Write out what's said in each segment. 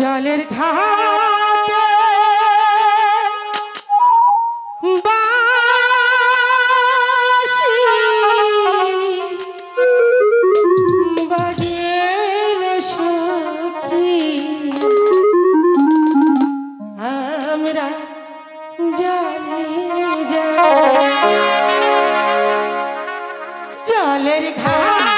জলের ঘাটে বাঁশি বাজেল সখী আমরা জানি জলের ঘাটে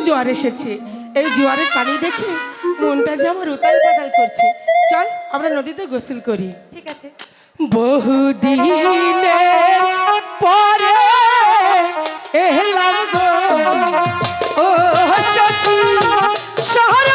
জোয়ার এসেছে। এই জোয়ারের পানি দেখে মনটা যে আমার উতাল পাতাল করছে। চল আমরা নদীতে গোসল করি। ঠিক আছে। বহুদিনের পরে এলাম গো ও সখী শহর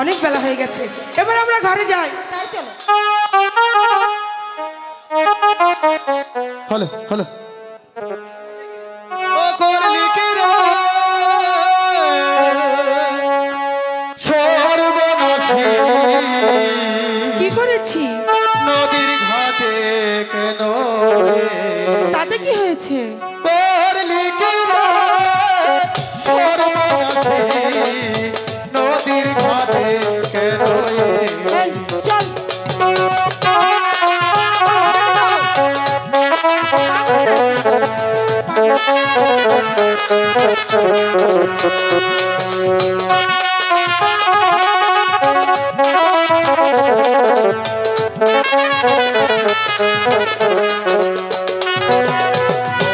অনেক বেলা হয়ে গেছে, এবার আমরা ঘরে যাই। তাই চলো। হলো হলো ও করলি কি রে সর্বনাশী কি করেছি? নদীর ঘাটে কেন তাতে কি হয়েছে? করলি কি রে সর্বনাশী নদীর ঘাটে কেন এই, চল।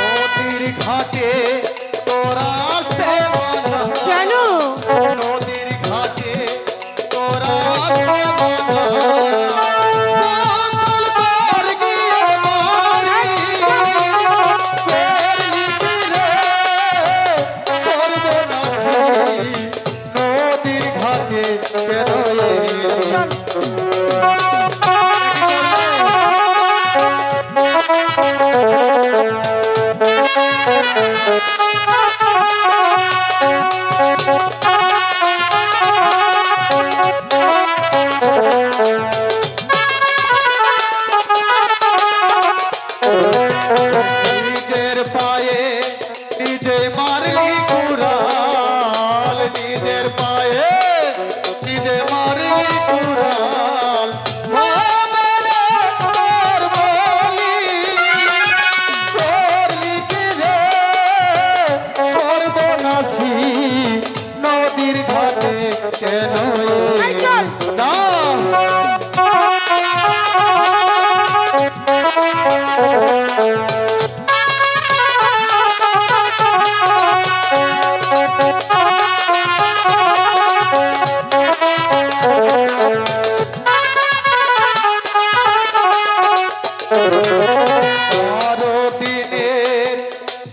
নদীর ঘাটে তোরা আসতে মানা কেন? নদীর ঘাটে তোরা আসতে মানা গোসল কর গিয়ে মারি করলি কি রে সর্বনাশী নদীর ঘাটে কেন এলি চল। নিজের পায়ে নিজে মারলি কুড়াল নিজের পায়ে নিজে মারলি কুড়াল ও মেরে তোর বলি করলি কি রে সর্বনাশী নদীর ঘাটে কেন এই চল। না বারো দিনের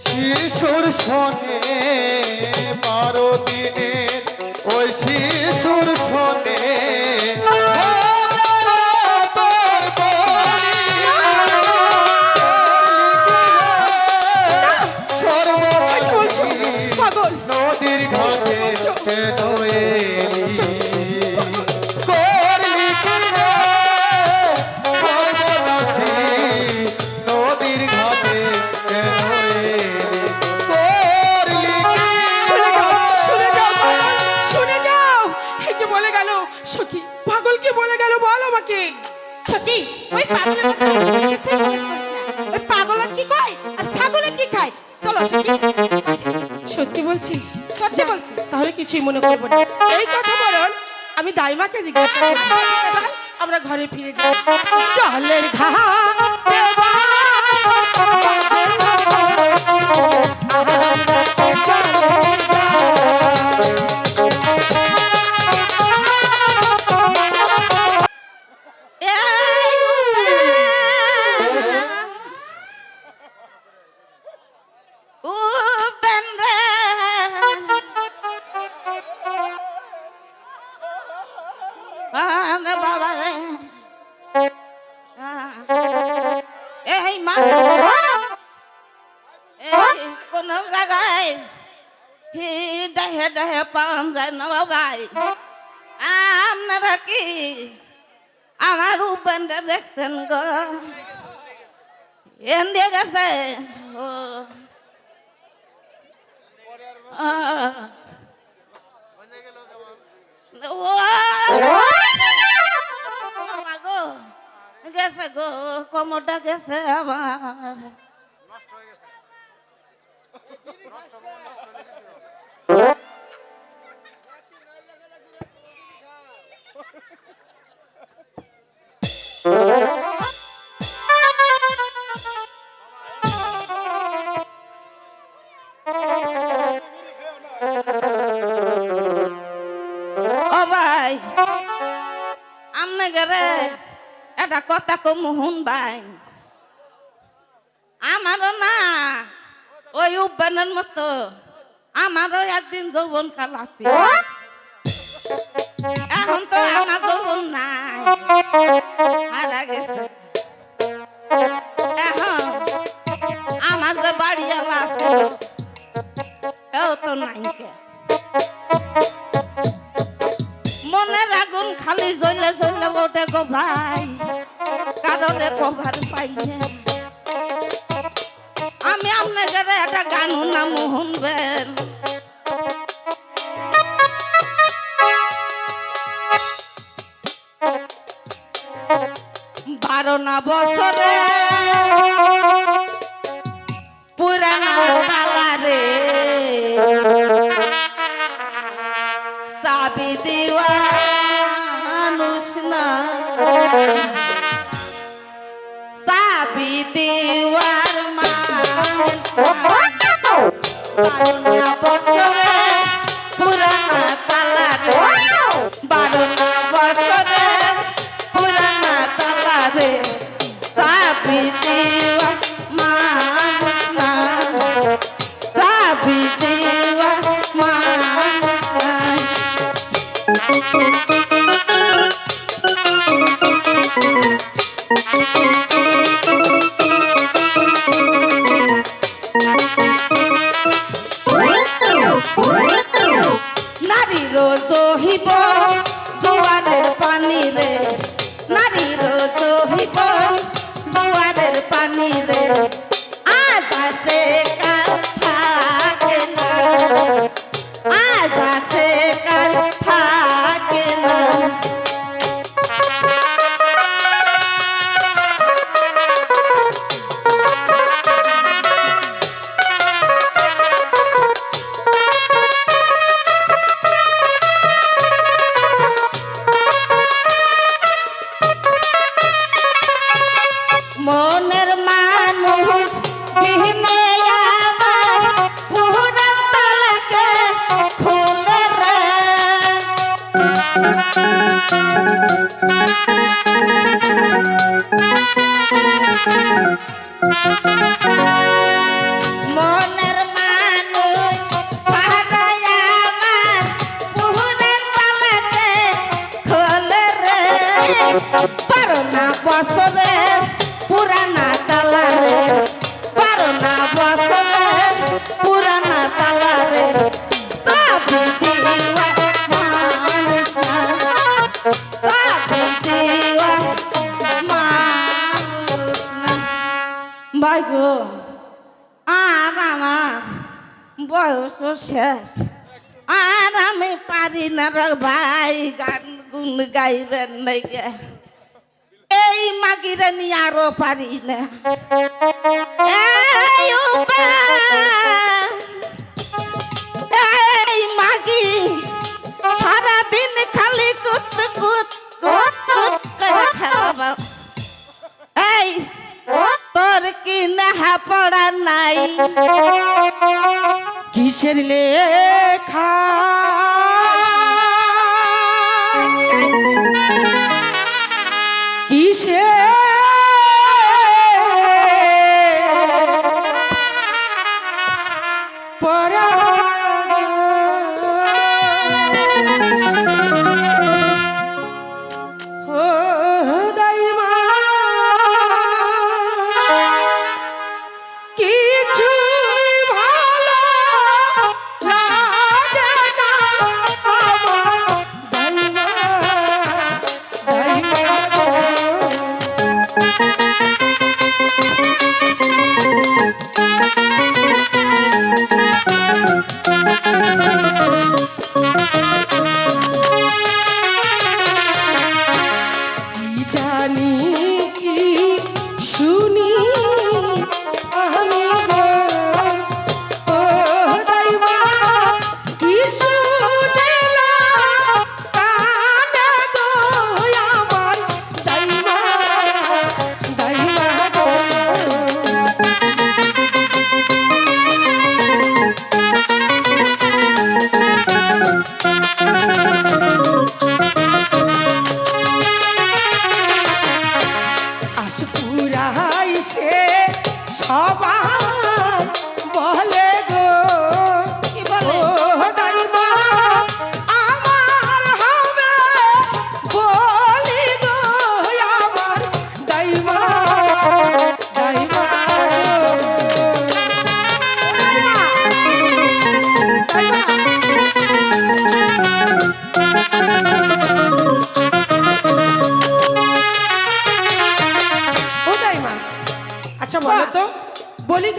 শিশুর শোনে বারো দিনের ওই শিশুর শোনে তোর বলি এই কি বলছো? পাগল। নদীর ঘাটে কেন এলি করলি কি রে সর্বনাশী নদীর ঘাটে কেন এলি করলি কি শুনে যাও, শুনে যাও, পাগল, শুনে যাও। এ কি বলে গেল? সখী, পাগল কি বলে গেল বল আমাকে। সখী, ওই পাগলের কথা কিছুই জিজ্ঞেস করিস না। ওই পাগলের কি কয় আর ছাগলের কি খায়? চলো সখী। সত্যি বলছিস? সত্যি বলছি। তাহলে কিছুই মনে করবো না। এই কথা বলুন আমি দাইমাকে জিজ্ঞাসা করবো। চল আমরা ঘরে ফিরে যাই। জলের ঘাটে বাবা রে, এই মা, এই কোন জায়গায় ডাহে ডাহে পাওয়া যায় না বাবাই। আপনারা কি আমার উপেনটা দেখছেন গো? এন দিয়ে গেছে ও গো গেছে গো, কোমরটা গেছে আমার। ও ভাই, আমনে গেলে এটা কথা কম হুন ভাই। আমারও না ওই উব্বানের মতো আমারও একদিন যৌবন কাল আছে। এখন তো আমার যৌবন নাই, হারা গেছে। এখন আমার যে বাড়িওয়ালা আছে এও তো নাই কে। মনের আগুন খালি জ্বলে জ্বলে ওঠে গো ভাই, কারণে কভার পাই না। আমি আপনাদের একটা গান নাম শুনবেন। বারো না বছরে পুরানা পালা রে, চাবি দেওয়া মানুষ না, চাবি দেওয়ার মানুষ না। বারো না বছরে পুরানা পালা রে, বারো না বছরে পুরানা পালা রে, চাবি দেওয়া মানুষ না, চাবি দেওয়া মানুষ না। নারীর দহিব জোয়ারের পানি রে, নারীর দহিব জোয়ারের পানি রে, আজ আসে কাল থাকে না, আজ আসে কাল থাকে না। মনের মানুষ বিহনে আমার পুরান তালাকে খুলে রে, মনের মানুষ সারাই আমার পুরান তালাকে খুলে রে। বারো না বছরের পুরানা তালা রে, বারো না বছরের পুরানা তালা রে, চাবি দেওয়া মানুষ না, চাবি দেওয়া মানুষ না। ভাই গো, আর আমার বয়স শেষ, আর আমি পারি না রে ভাই গান গুন গাইবেন নাই গে। এই মাগিরে নিয়ে আরো পারি না। এই এই মাগি সারাদিন খালি কুত কুত কুত কুত করে খেলাবা। এই তোর কি নেহা পড়া নাই? কিসের লেখা কিসে পরা ও দাইমা কিছু ভালো লাগে না আমার দাইমা দাইমা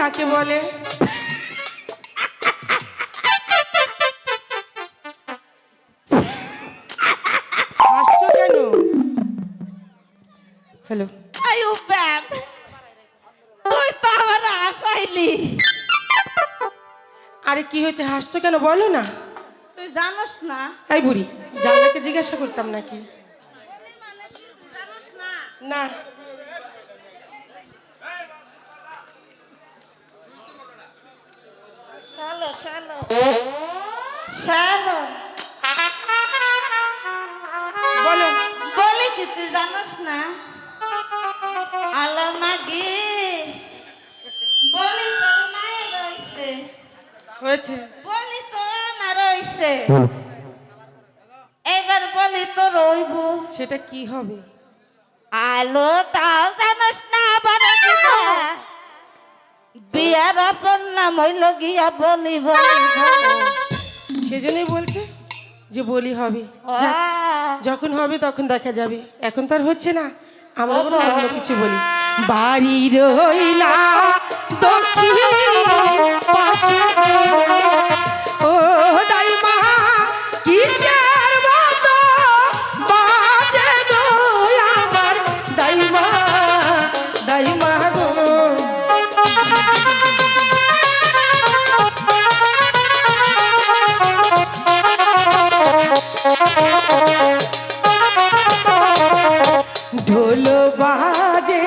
কাকে বলে? হাসছো কেন? হ্যালো, আয়ুব ব্যাপ, তুই তো আমার আশাইলি। আরে কি হয়েছে, হাসছো কেন বলো না। তুই জানোস না? এই বুড়ি, জানলাকে জিজ্ঞাসা করতাম নাকি? জানোস না? না। শালো শালো শালো, বলো। বলি কি তুই জানোস না? আলো মাগি, বলি তোর মায়ের রইছে, হয়েছে। বলি তো আমার রইছে, এবার বলি তো রইব। সেটা কি হবে? আলো তাও জানোস না? বড় দিদা বিয়ার আপন নাম হইল গিয়া বলি বলি বলি। সেজন্যই বলছে যে বলি হবে। যাক, যখন হবে তখন দেখা যাবে, এখন তো আর হচ্ছে না। আমরা বরং অন্য কিছু বলি। বাড়ি রইলা দক্ষিণ পাশে, ও দাইমা কিসের মতো বাজে গো আমার দাইমা, দাইমা গো। ঢোল বাজে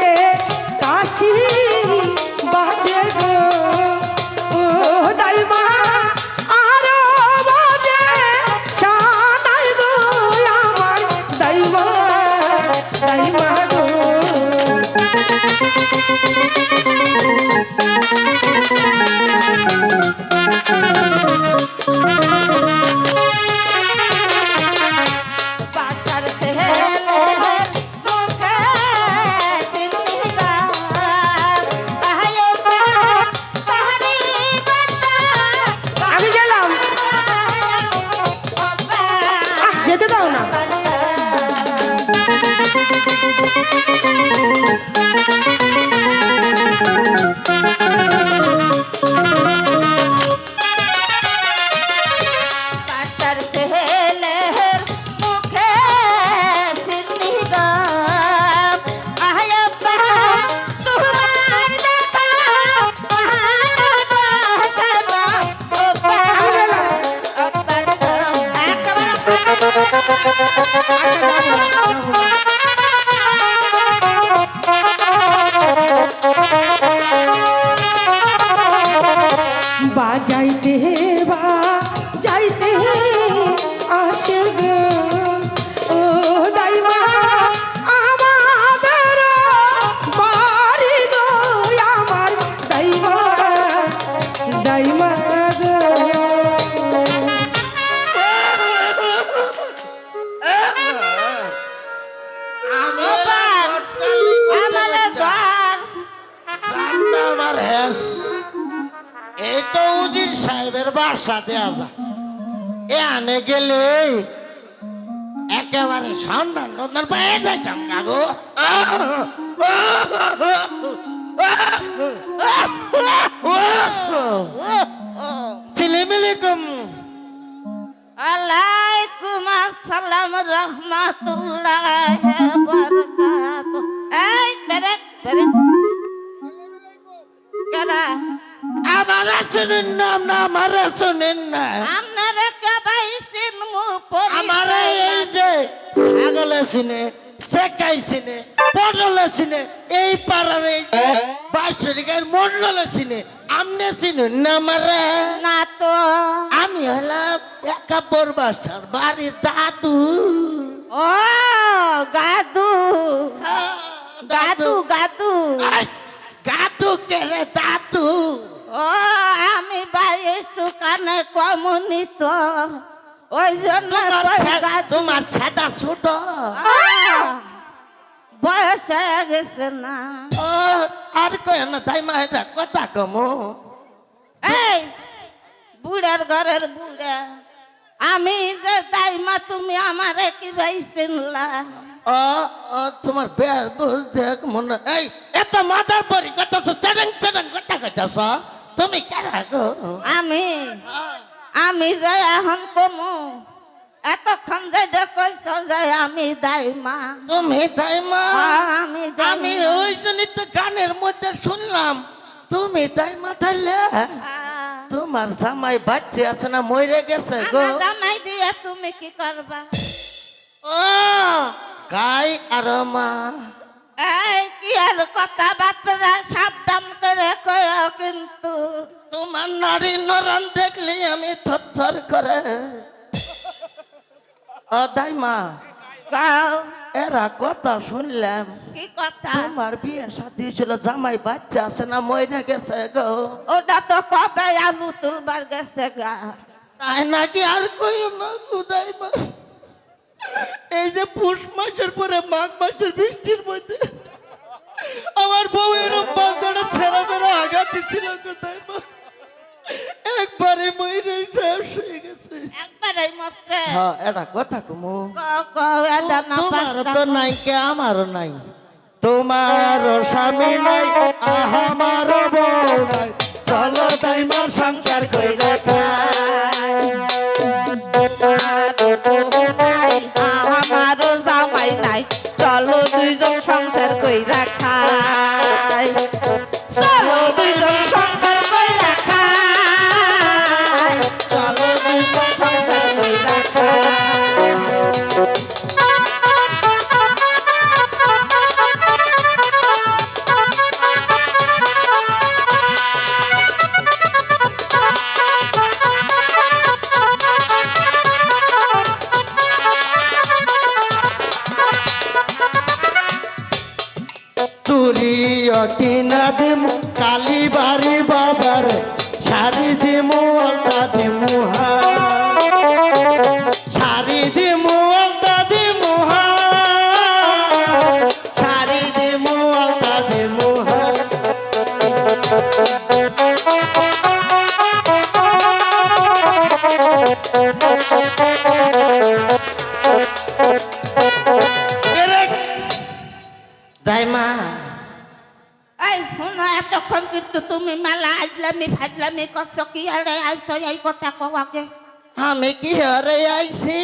কাশি বাজে গো, ও দাইমা আরো বাজে সানাই গো আমার দাইমা, দাইমা গো। বাচ্চার ছেলে মুখে চিনি গান, আয়ো তাহারি বাতা, আমি গেলাম, যেতে দাও না। বাচ্চার ছেলে মুখে চিনি গান, আয়ো তোমার দেখা মহানবাসনা, ও বাজাইতে বা যাইতে আসে গো, ও দাইমা আমাদের বাড়ি গো আমার দাইমা, দাইমা গো। আমালে দ্বার জাননা আমার হেস। এই তো উজির সাহেবের বাসাতে আসা, এ আনে গেলে একেবারে সন্ধান টন্ধান পেয়ে যাইতাম কাগো। সালামালাইকুম। আলাইকুম আসসালাম রহমাতুল্লাহ বারাকাতু। এই বেরেক বেরেক কেডা? আমারে শুনেন না, না আমারে শুনেন না। আপনারে কে বাইছেন মু আমারে এই যে ছাগলে চিনে, চেকাই চিনে, পটলে চিনে, এই পাড়ার এই 22 গায়ের মন্ডলে চিনে, আমনে চিনুন না আমারে? না তো। আমি হলাম একাব্বর বাসার বাড়ির দাদু। ও গাদু হ্যাঁ, গাদু গাদু। আই, দাদু কেরে দাদু? ও আমি বাইশু কানে কমুনি তো, ওই জন্য তোমার ছেদা ছোট। বয়স হয়ে গেছে না। ও আর কয় না তাই মা, এটা কথা কমো। এই বুড়ার ঘরের বুড়া, আমি যে দাইমা তুমি আমারে কি ভাই চিনলা? ও ও তোমার বেশ বুঝ দেখ মনে। এই এত মাথার পরি কইতাছ চ্যাডাং চ্যাডাং কথা কইতাছ তুমি কারা গো আমি আমি যে এখন কমু এতক্ষণ যে কইছ যে আমি দাইমা তুমি দাইমা আমি আমি ওই জন্যই তো গানের মধ্যে শুনলাম তুমি দাইমা তাইলে তোমার জামাই বাচ্চা আছে না মরে গেছে গো আমার জামাই দিয়ে তুমি কি করবা ও গাই আর মা এই কি আর কথাবার্তা সাবধান করে কয় কিন্তু তোমার নারী নরম দেখলে আমি থরথর করে ও দাইমা গাও এরা কথা শুনলাম কি কথা তোমার বিয়ে শাদী ছিল জামাই বাচ্চা আছে না মরে গেছে গো ওটা তো কবে আলু তুলবার গেছে গা তাই নাকি আর কই না গুদাইমা এই যে পুষ মাসের পরে মাঘ মাসের বৃষ্টির মধ্যে আমার বউ এরকম বান্দাটা ছেড়া মেরা আঘাত দিচ্ছিল গুদাইমা একবারে মরে শেষ হয়ে গেছে একবারে মস্তে হ্যাঁ এটা কথা কুমু এটা না তোমার তো নাই কে আমারও নাই তোমার স্বামী নাই আমার বউ নাই চলো দাইমার সংসার কইরা আমার জামাই নাই চলো দুইজন সংসার কইরা খাই চলো দুইজন সংসার কইরা খাই চলো দুইজন সংসার কইরা তুরি কিনা দিমু কালী বাড়ি বাজারে শাড়ি দিমু আলতা দিমু শাড়ি দিমু আলতা দিমু শাড়ি দিমু আলতা দিমু দাইমা এই শুনো এতক্ষণ কিন্তু তুমি মেলা আজলামি ফাজলামি করছো কি আরে আইসো এই কথা কও আগে আমি কি হরে আইছি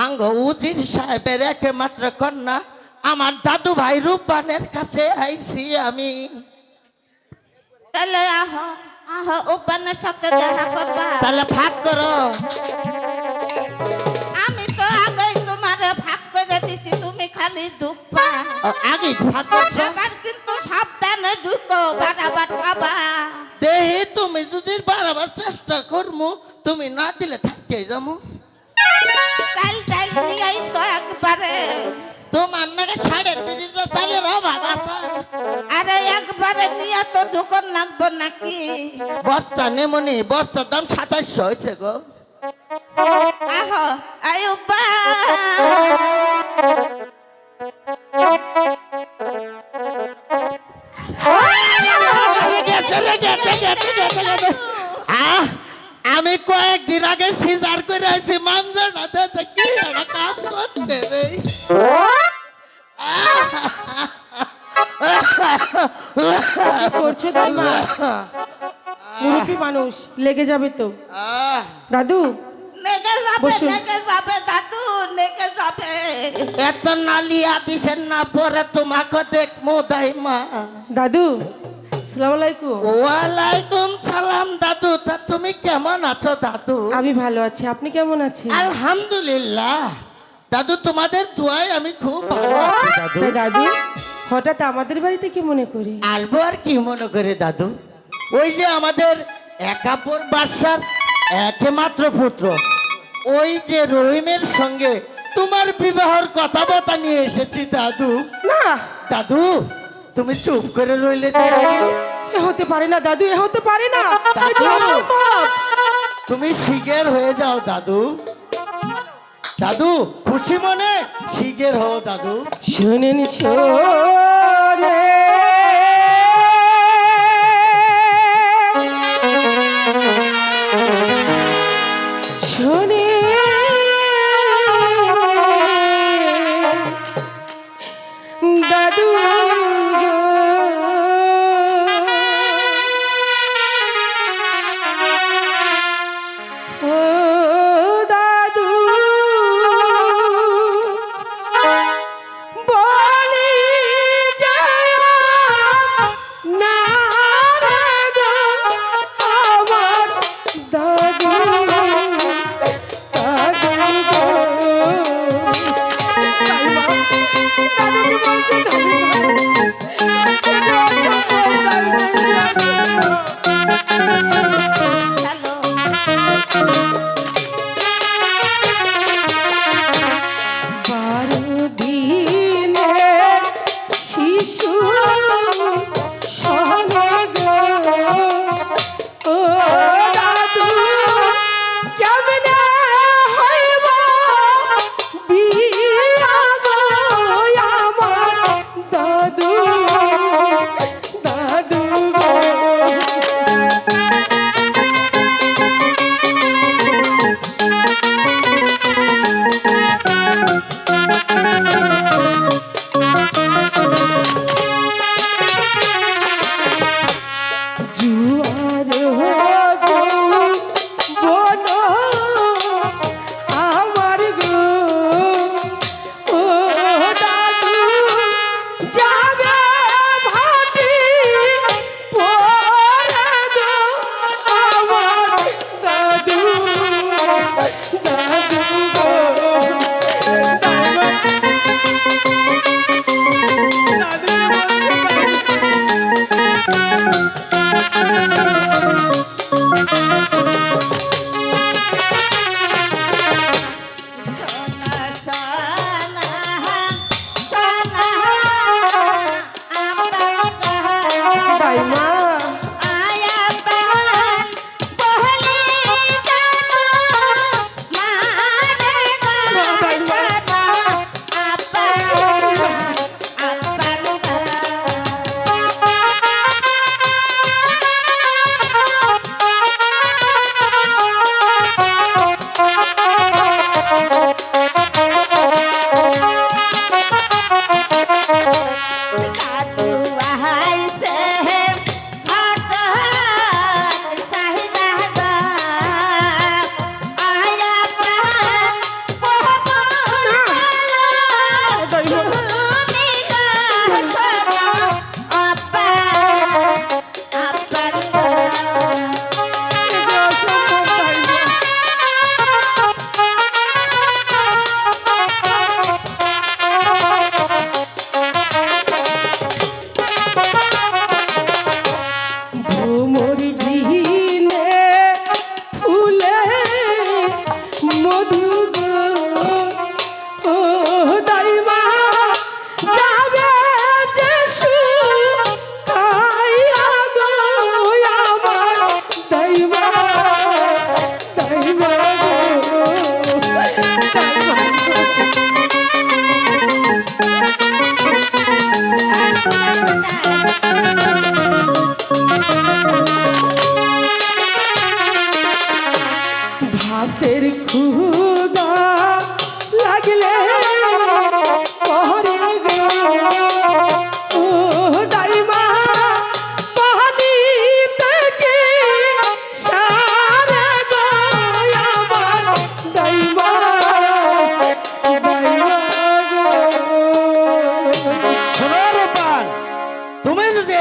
আঙ্গ উজির সাহেবের একমাত্র কন্যা আমার দাদু ভাই রূপবানের কাছে আইছি আমি তাহলে আহো আহো ওপানের সাথে দেখা করবা তাহলে ভাগ করো আমি তো আগে তোমারে ভাগ করে দিছি তুমি খালি ডুববা আগে ভাগ করছো এবার কিন্তু সাবধানে ঢুকো বাড়াবার বাবা দেহি তুমি যদি বাড়াবার চেষ্টা করমু তুমি না দিলে থাকতে যাবো কাল যাই নিয়ে আইসো একবারে তোমার নাকি সাড়ের বিদিতে চালের অভাব আছে আরে একবারে নিয়ে তো ঢুকন লাগবো নাকি বস্তা নেমনি বস্তার দাম 2700 হয়েছে গো আহো আয়ুবা আমি কয়েকদিন আগে সিজার করে আইছি মানজার না দেখতে কি একটা কাম করতে রে কি করছো দাইমা মুরব্বী মানুষ লেগে যাবে তো দাদু নেগে যাবে বসুন। নেগে যাবে দাদু নেগে যাবে এত নালিয়া দিছেন না পরে তোমাকে দেখমু দাইমা দাদু আসসালামু আলাইকুম ওয়ালাইকুম সালাম দাদু তা তুমি কেমন আছো দাদু আমি ভালো আছি আপনি কেমন আছেন আলহামদুলিল্লাহ দাদু তোমাদের দোয়ায় আমি খুব ভালো আছি দাদু তাই দাদু হঠাৎ আমাদের বাড়িতে কি মনে করে আলবো আর কি মনে করে দাদু ওই যে আমাদের একাপর বাসার একমাত্র পুত্র ওই যে রহিমের সঙ্গে তোমার বিবাহের কথাবার্তা নিয়ে এসেছি দাদু না দাদু তুমি চুপ করে রইলে যে দাদু? এ হতে পারে না দাদু এ হতে পারে না এ যে দাদু। অসম্ভব তুমি শিগের হয়ে যাও দাদু দাদু খুশি মনে শিগের হও দাদু শোনেন শোনে শোনে দাদু গো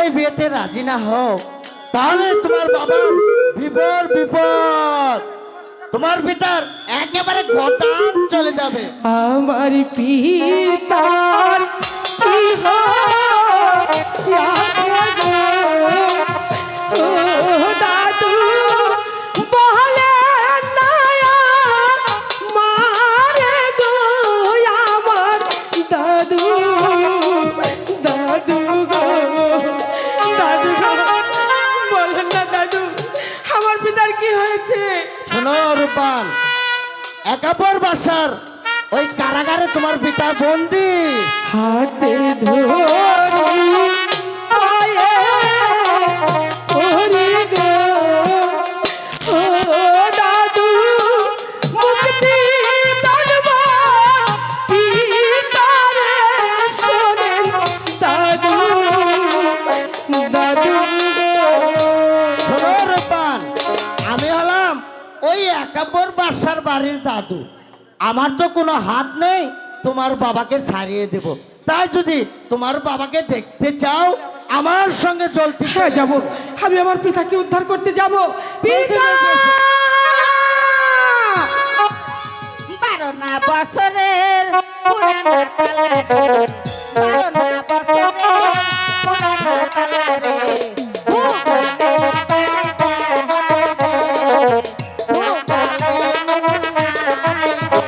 এই বিয়েতে রাজি না হও তাহলে তোমার বাবার বিপদ তোমার পিতার একেবারে গদান চলে যাবে। আমার পিতার কি হয়েছে গো? ও দাদু বলে না মারে গো আমার দাদু, দাদু গো, দাদু গো, বলেন না দাদু আমার পিতার কি হয়েছে? শোনো রূপান, একাপর বাসার ওই কারাগারে তোমার পিতা বন্দি। হাতে ধরি পায়ে ধরি গো, ও দাদু মুক্তি দানবা পিতারে শোনেন দাদু, দাদু শোনো রূপান, আমি হলাম ওই একাপর বাসার বাড়ির দাদু। আমার তো কোনো হাত নেই তোমার বাবাকে ছাড়িয়ে দেব। তাই যদি তোমার বাবাকে দেখতে চাও আমার সঙ্গে চলতে। হ্যাঁ যাবো, আমি আমার পিতাকে উদ্ধার করতে যাব। পিতা 12 বছরের পুরানা তালা রে, 12 বছরের পুরানা তালা রে, ভুগলে পাইতা রে, ভুগলে নাই রে,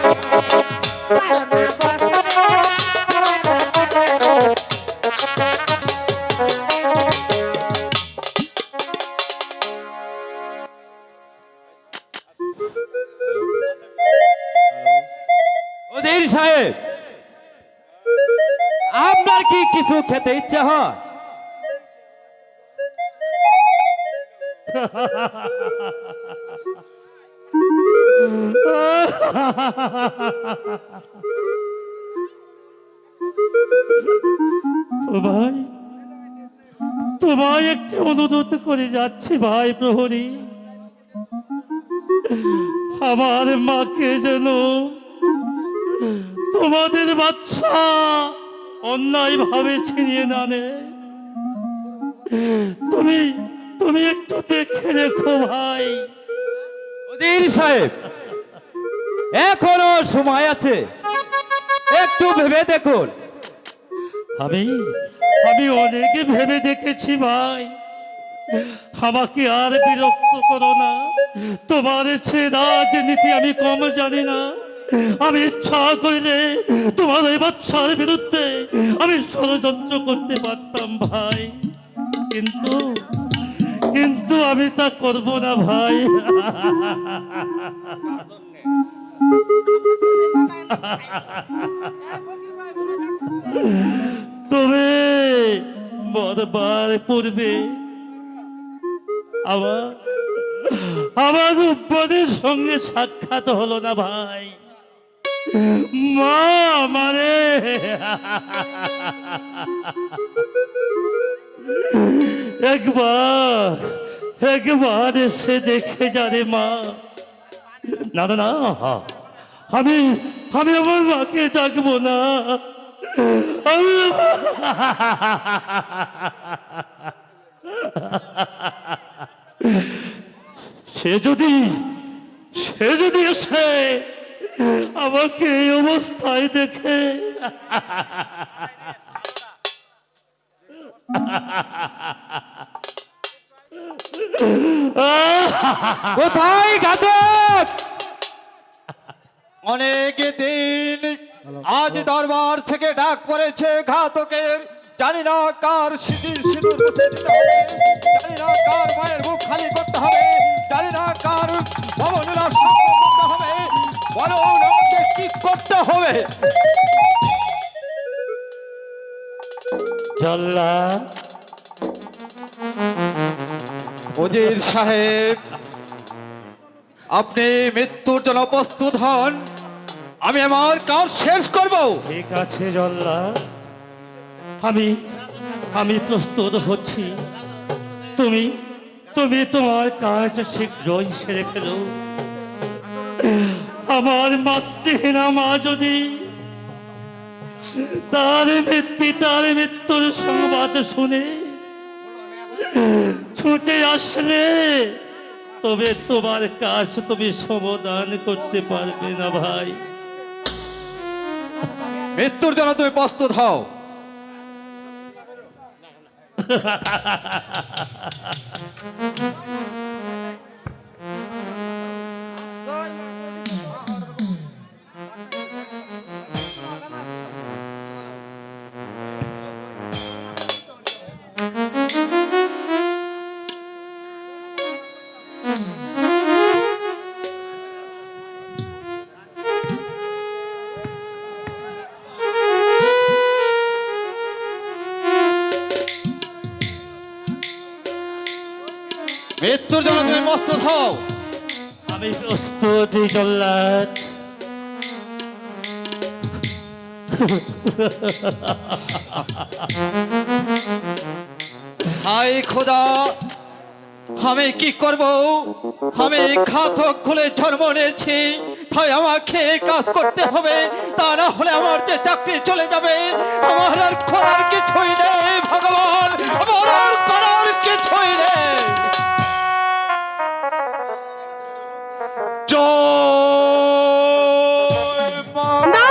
12 বছরের পুরানা তালা রে। ওজির সাহেব, আপনার কি কিছু খেতে ইচ্ছা হয়? ভাই, তোমায় একটি অনুরোধ করে যাচ্ছি ভাই প্রহরী, আমার মাকে যেন তোমাদের বাচ্চা অন্যায় ভাবে ছিনিয়ে না নেয়। তুমি তুমি একটু দেখে রেখো ভাই। ওজির সাহেব, এখনো সময় আছে, একটু ভেবে দেখুন। আমি আমি অনেক ভেবে দেখেছি ভাই, আমাকে আর বিরক্ত করো না। তোমার সে রাজনীতি আমি কম জানি না। আমি ইচ্ছা করলে তোমার এই বাচ্চার বিরুদ্ধে আমি ষড়যন্ত্র করতে পারতাম ভাই, কিন্তু কিন্তু আমি তা করব না ভাই। তবে মরবার পূর্বে আমার উপদের সঙ্গে সাক্ষাৎ হলো না ভাই। মা আমারে একবার এসে দেখে যারে মা। না না না, আমি আমি আমার মাকে ডাকবো না। সে যদি এসে আমাকে এই অবস্থায় দেখে কোথায় ঘাতক? অনেক দিন আজ দরবার থেকে ডাক পড়েছে ঘাতকের। জানি না কার সিঁদুর মুছে দিতে হবে, জানি না কার মায়ের মুখ খালি করতে হবে, জানি না কার ভবনুরা সঙ্গ করতে হবে, বলো আমাকে কি করতে হবে? জল্লাদ, ওজির সাহেব, আপনি মৃত্যুর জন্য প্রস্তুত হন, আমি আমার কাজ শেষ করব। ঠিক আছে জল্লাদ, আমি প্রস্তুত হচ্ছি। তুমি তোমার কাজ শীঘ্রই সেরে ফেলো। আমার মাতৃহীনা মা যদি তার পিতার মৃত্যুর সংবাদ শুনে ছুটে আসলে তবে তোমার কাজ তুমি সমাধান করতে পারবে না ভাই। মৃত্যুর জন্য তুমি প্রস্তুত হও। মৃত্যুর জন্য তুমি প্রস্তুত হও। আমি প্রস্তুত জল্লাদ। হাই খোদা, আমি কি করব? আমি ঘাতক খুলে জন্ম নিয়েছি, তাই আমাকে কাজ করতে হবে, তা না হলে আমার যে চাকরি চলে যাবে। আমার আর করার কিছুই নেই ভগবান, আমার আর করার কিছুই নেই। জয় মা। না!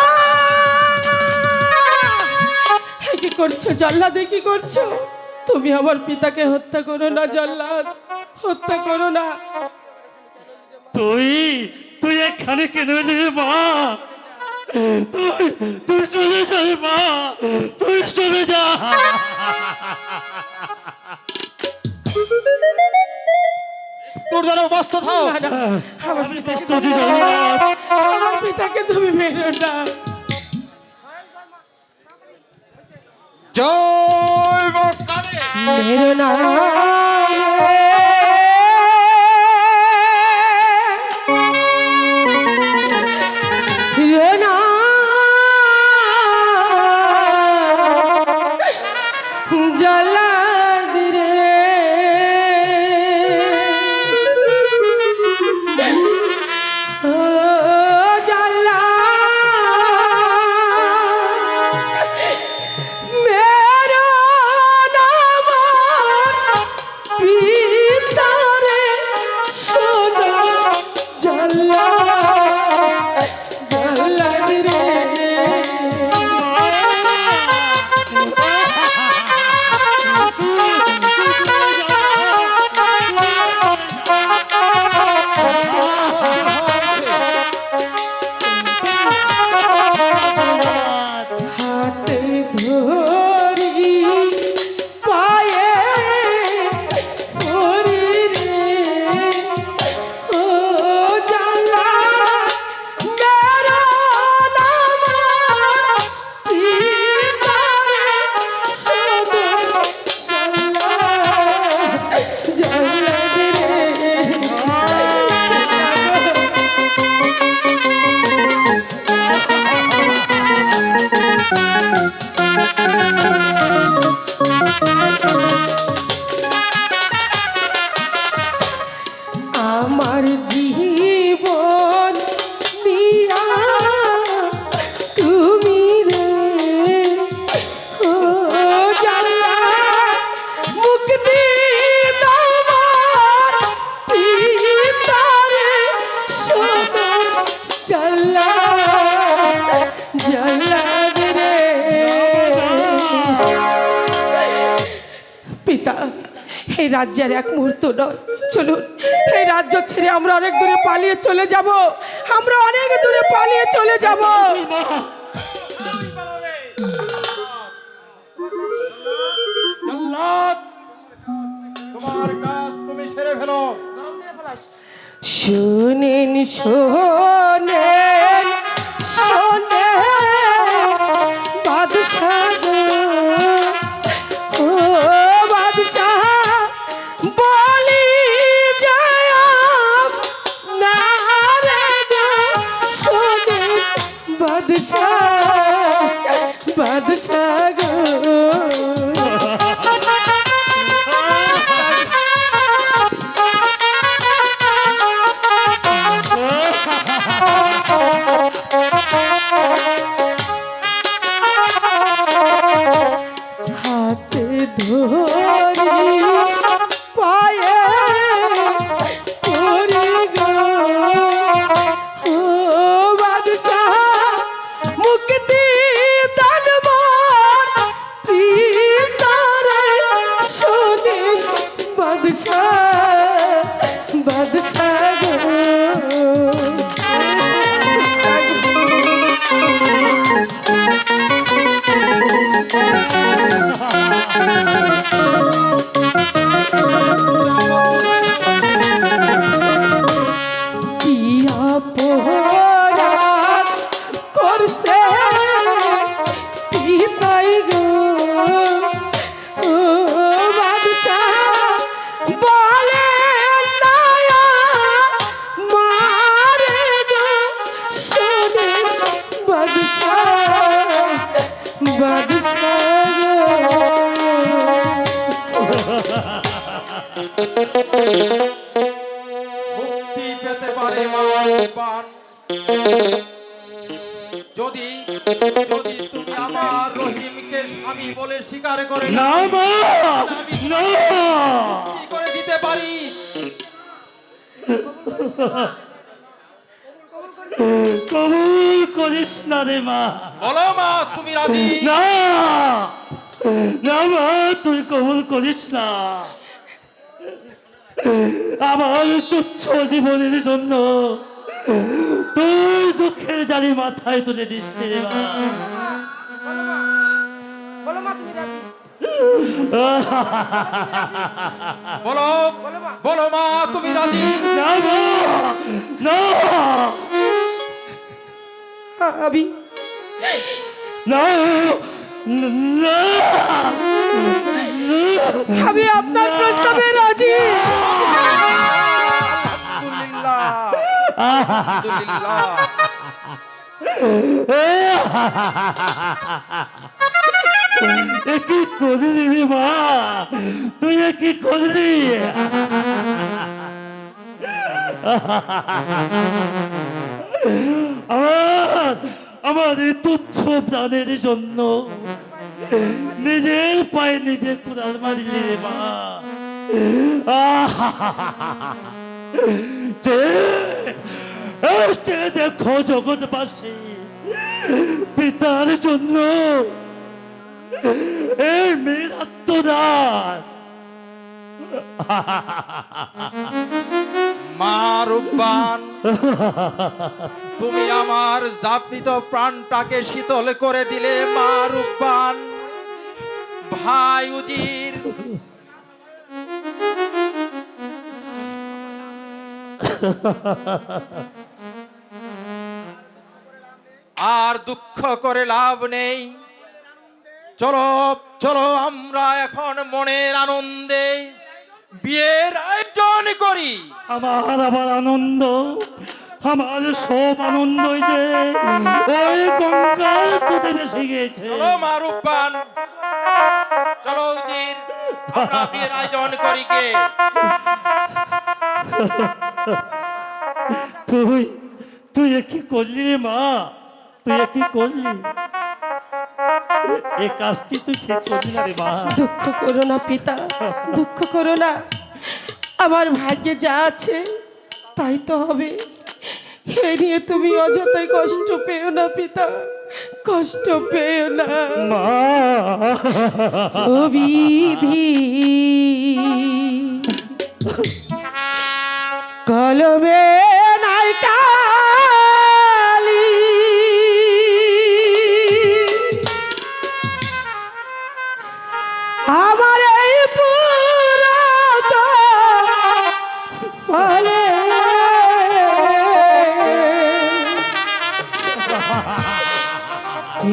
এ কি করছো জল্লাদ, এ কি করছো? তুমি আমার পিতাকে হত্যা করো না জল্লাদ, হত্যা করো না। তুই তুই এখানে কেন এলি রে মা? তুই তুই চলে যা রে মা, তুই চলে যা। তোর জন্য প্রস্তুত হও। না, না, আমার আমি পিতাকে প্রস্তুত তুমি মেরো না। জল্লাদ। আমার পিতাকে তুমি মেরো না। জয় মা কালী। মেরো না। মেরো না। জল্লাদ রে। ও জল্লাদ, মেরো নাম পিতারে শোনো জল্লাদ, জল্লাদ রে। হাতে ধরি পায়ে পড়ি রে, ও জল্লাদ, মেরো নাম পিতারে শোনো জল্লাদ, জল্লাদ রে। আমার জীবন নিয়া তুমি রে, ও জল্লাদ, মুক্তি তোমার পিতারে শোনো জল্লাদ, জল্লাদ রে। পিতা, এই রাজ্যের এক মুহূর্ত নয়, চলুন এই রাজ্য ছেড়ে আমরা অনেক দূরে পালিয়ে চলে যাব, আমরা অনেক দূরে পালিয়ে চলে যাব। জল্লাদ, তোমার কাজ তুমি সেরে ফেলো। শোনেন শোনেন শোনেন বাদশাহ গো, ও বাদশাহ, বলি যায় না রে গো, শোনেন বাদশাহ, বাদশাহ গো। হাতে ধরি নাই গো ও বাদশাহ বলে নায়া মারে গো শোনে বাদশাহ বাদশাহ মুক্তি পেতে পারে মা রূপবান। যদি যদি তুমি আমার রহিমকে স্বামী বলে স্বীকার করে না মা, না। কি করে দিতে পারি? কবুল করিস না রে মা। বলো মা তুমি রাজি? না, না মা, তুই কবুল করিস না। আমার তুচ্ছ জীবনের জন্য তুই দুঃখের জানি মাথায় তুলে দিস রে মা। বলো মা তুমি রাজি বলো বলো মা তুমি রাজি? না মা, না, আমি না, না। আমি আপনার প্রস্তাবে রাজি আলহামদুলিল্লাহ আলহামদুলিল্লাহ। এ কি করলি রে মা, তুই এ কি করলি? আমার এই তুচ্ছ প্রাণের জন্য নিজের পায়ে নিজে কুড়াল মারিলি রে মা। দেখো জগৎবাসী, পিতার জন্য এই মেয়ের আত্মদান। মা রূপবান, তুমি আমার জাপিত প্রাণটাকে শীতল করে দিলে মা রূপবান। ভাই উজির, আর দুঃখ করে লাভ নেই। চলো চলো আমরা এখন মনের আনন্দে বিয়ের আয়োজন করি। আমার আনন্দ, আমার সব আনন্দ যে ওই গঙ্গার স্রোতে ভেসে গিয়েছে। চলো মা রূপবান, চলো উজির, আমরা বিয়ের আয়োজন করি গে। তুই তুই এ কি করলি রে মা, তুই এ কি করলি? এই কাজটি তুই ঠিক করলি না রে মা। দুঃখ করো না পিতা দুঃখ করো না আমার ভাগ্যে যা আছে তাই তো হবে এ নিয়ে তুমি অযথাই কষ্ট পেও না পিতা কষ্ট পেও না মা, ও বিধি কলমে নাই কালি আমার এই পুরাত ফলে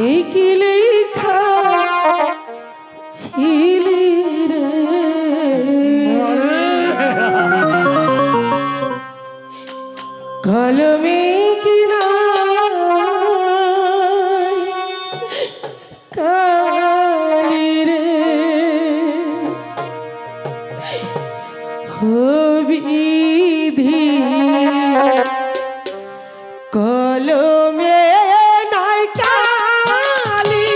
এই কি লেখা ছিলি রে কলমে কি নাই কালি রে বিধি কলমে নাই কালি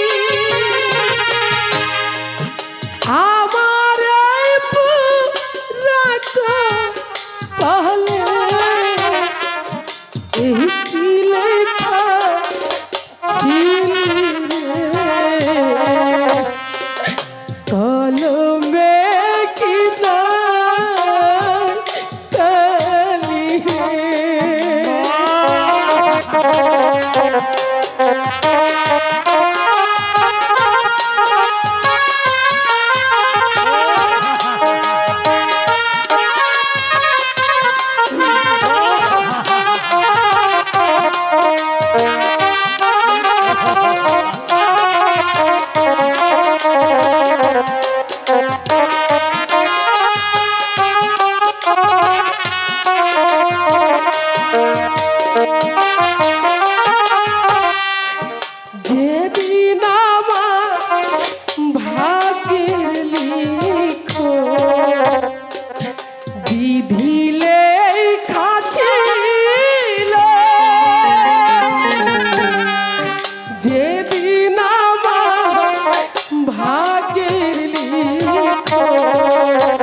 ভাগ্যের লিখন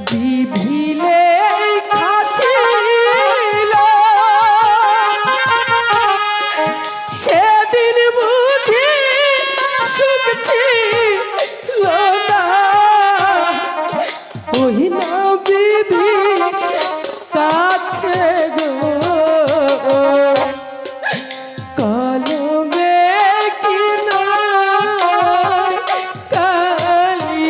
বিধিলে খাছিল সেদিন বুঝি সুখ ছিল না ওই না বিধি কাছে গো কলমে কি নয় কালি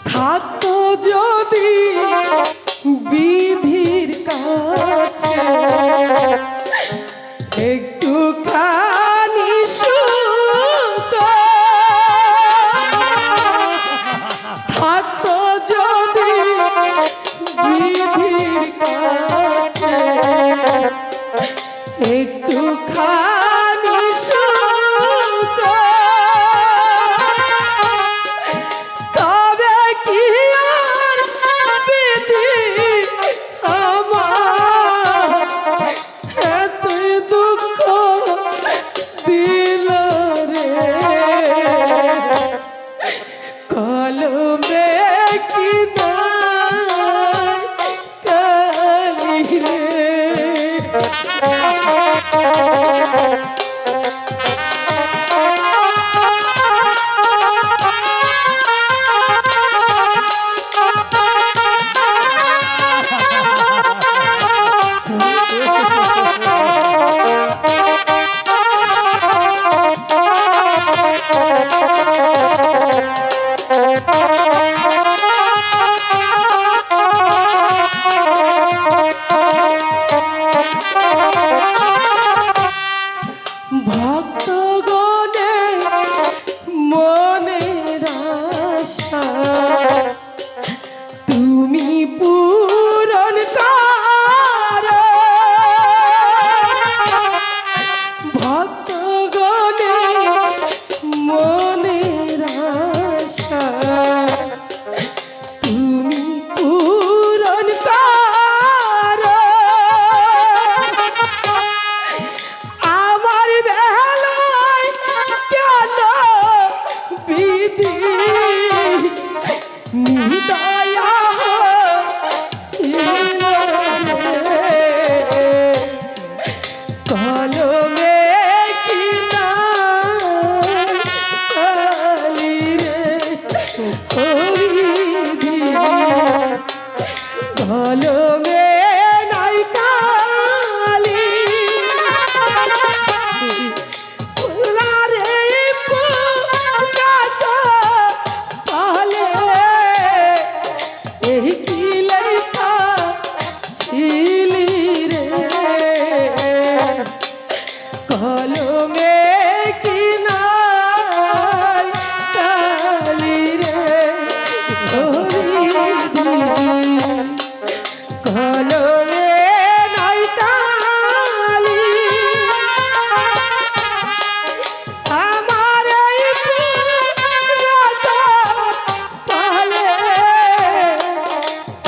থাকতো যদি বিধির কাছে একটুখানি সুখ থাকতো যদি বিধির কাছে একটুখানি সুখ তবে কি আর বিধি আমার এতই দুঃখ দিল রে কলমে কি নাই কালি রে ভক্তগণে মনের আশা তুমি পূরণ করো ভক্তগণে মনের আশা তুমি পূরণ করো আমার বেলায় কেন বিধি নিদয়া কলমে কি কালি রে কলমে নাই কালি ফুলারে পুরাতো পালে এই কি লেখা ছিলি রে কলমে কি নাই কালি রে কলমে নাই কালি আমার এই পুরাতো পালে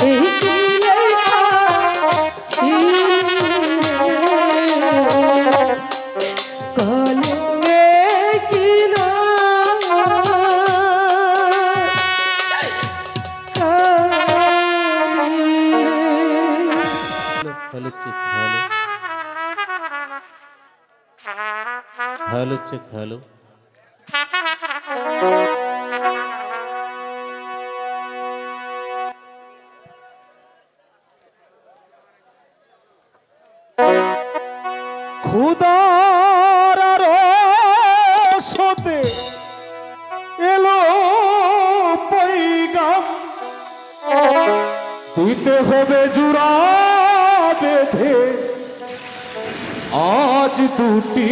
এই কি লেখা ছিল কলমে কি hello check hello hello check hello খুদার রসতে এলো পৈগাম দিতে হবে জুড়া বেঁধে আজ দুটি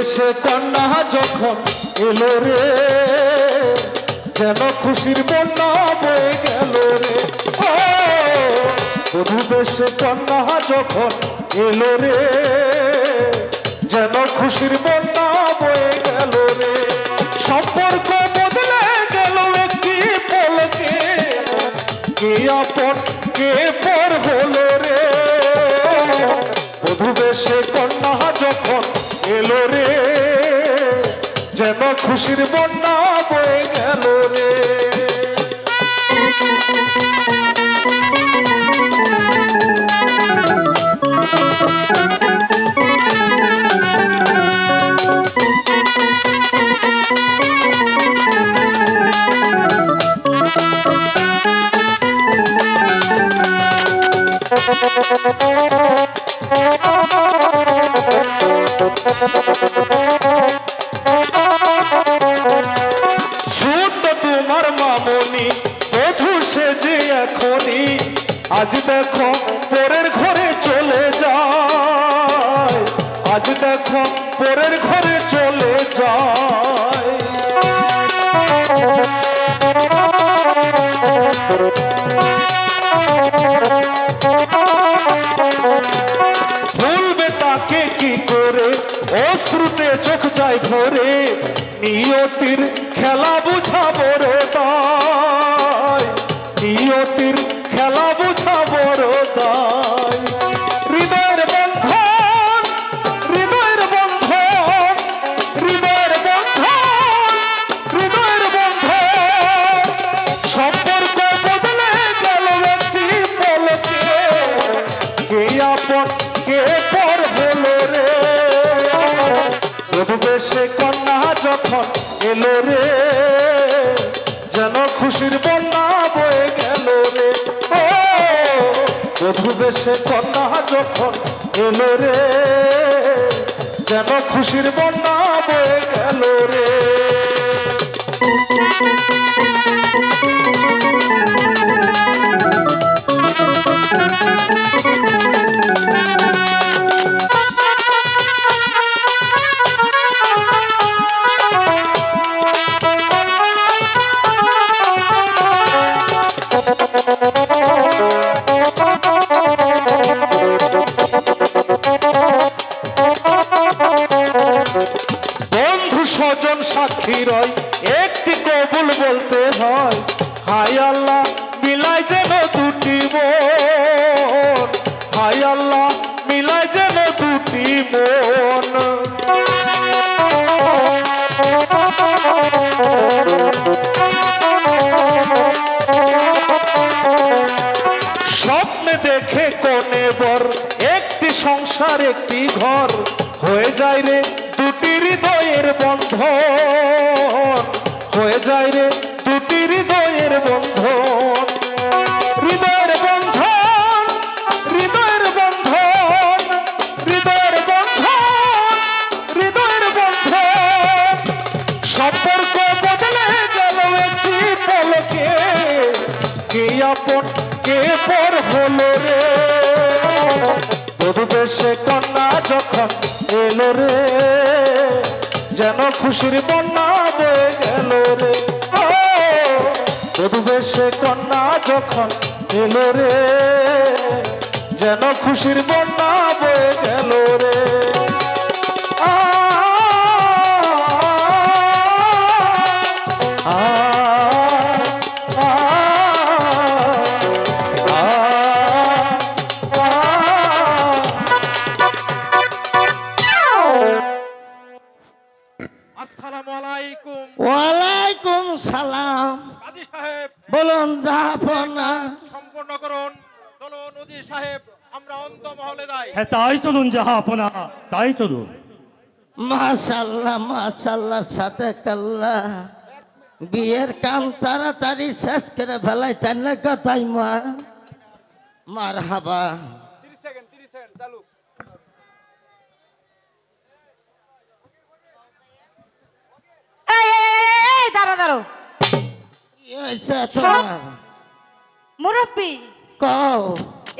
বেশে কন্যা যখন এলো রে, যেন খুশির বন্যা বয়ে গেল রে। ও বধূ বেশে কন্যা যখন এলো রে, যেন খুশির বন্যা বয়ে গেল রে। সম্পর্ক বদলে গেল একটি পলকে, কে আপন কে পর হলো রে। বধূ বেশে কন্যা যখন এলো রে, যেন খুশির বন্যা বয়ে গেল রে। ছোট তোমার মামনি বধূ সেজে এখনই, আজ দেখো পরের ঘরে চলে যায়, আজ দেখো পরের ঘরে চলে যায়। ভুলবে তাকে কি করে, অশ্রুতে চোখ যায় ভরে, নিয়তির খেলা বুঝাবো রে তাই, নিয়তির খেলা বুঝাবো রে তাই। হৃদয়ের বন্ধন, হৃদয়ের বন্ধন, হৃদয়ের বন্ধন, হৃদয়ের বন্ধন, সম্পর্ক বদলে গেল একটি পলকে, কে আপন কে পর হলো রে। বধূ বেশে কন্যা যখন এলো রে, যেন খুশির বন্যা বয়ে গেল রে। ও বধূ বেশে কন্যা যখন এলো রে, যেন খুশির বন্যা বয়ে গেল রে। বন্ধু স্বজন সাক্ষী রয়, একটি কবুল বলতে হয়, হায় আল্লাহ মিলাই যেন দুটি মন, হায় আল্লাহ মিলাই যেন দুটি মন। স্বপ্নে দেখে কোনে বর, একটি সংসার একটি ঘর, হয়ে যায় রে দুটি হৃদয়ের বন্ধন, হয়ে যায় রে দুটি হৃদয়ের বন্ধন। হৃদয়ের বন্ধন, হৃদয়ের বন্ধন, হৃদয়ের বন্ধন, হৃদয়ের বন্ধন, সম্পর্ক বদলে গেল একটি পলকে, কে আপন কে পর হলো রে। বধূ বেশে কন্যা যখন এলো রে, যেন খুশির বন্যা বয়ে গেল রে। ও বধূ বেশে কন্যা যখন এলো রে, যেন খুশির বন্যা বয়ে গেল রে। আ আ আ আসসালামু আলাইকুম। ওয়ালাইকুম সালাম। কাজী সাহেব বলুন জাহাপনা। সম্পূর্ণ করুন। চলুন উজির সাহেব, আমরা অন্ত মহলে যাই। হ্যাঁ তাই চলুন জাহাপনা, তাই চলুন। মাশাল্লাহ মাশাল্লাহ, সাথে কাল্লা বিয়ের কাম তাড়াতাড়ি শেষ করে ফেলাই, তাই না কথাই মা? মার হাবা। 30 সেকেন্ড চালু। এই দাঁড়া দাঁড়ো, কি হয়েছে তোমার? মুরব্বী কও।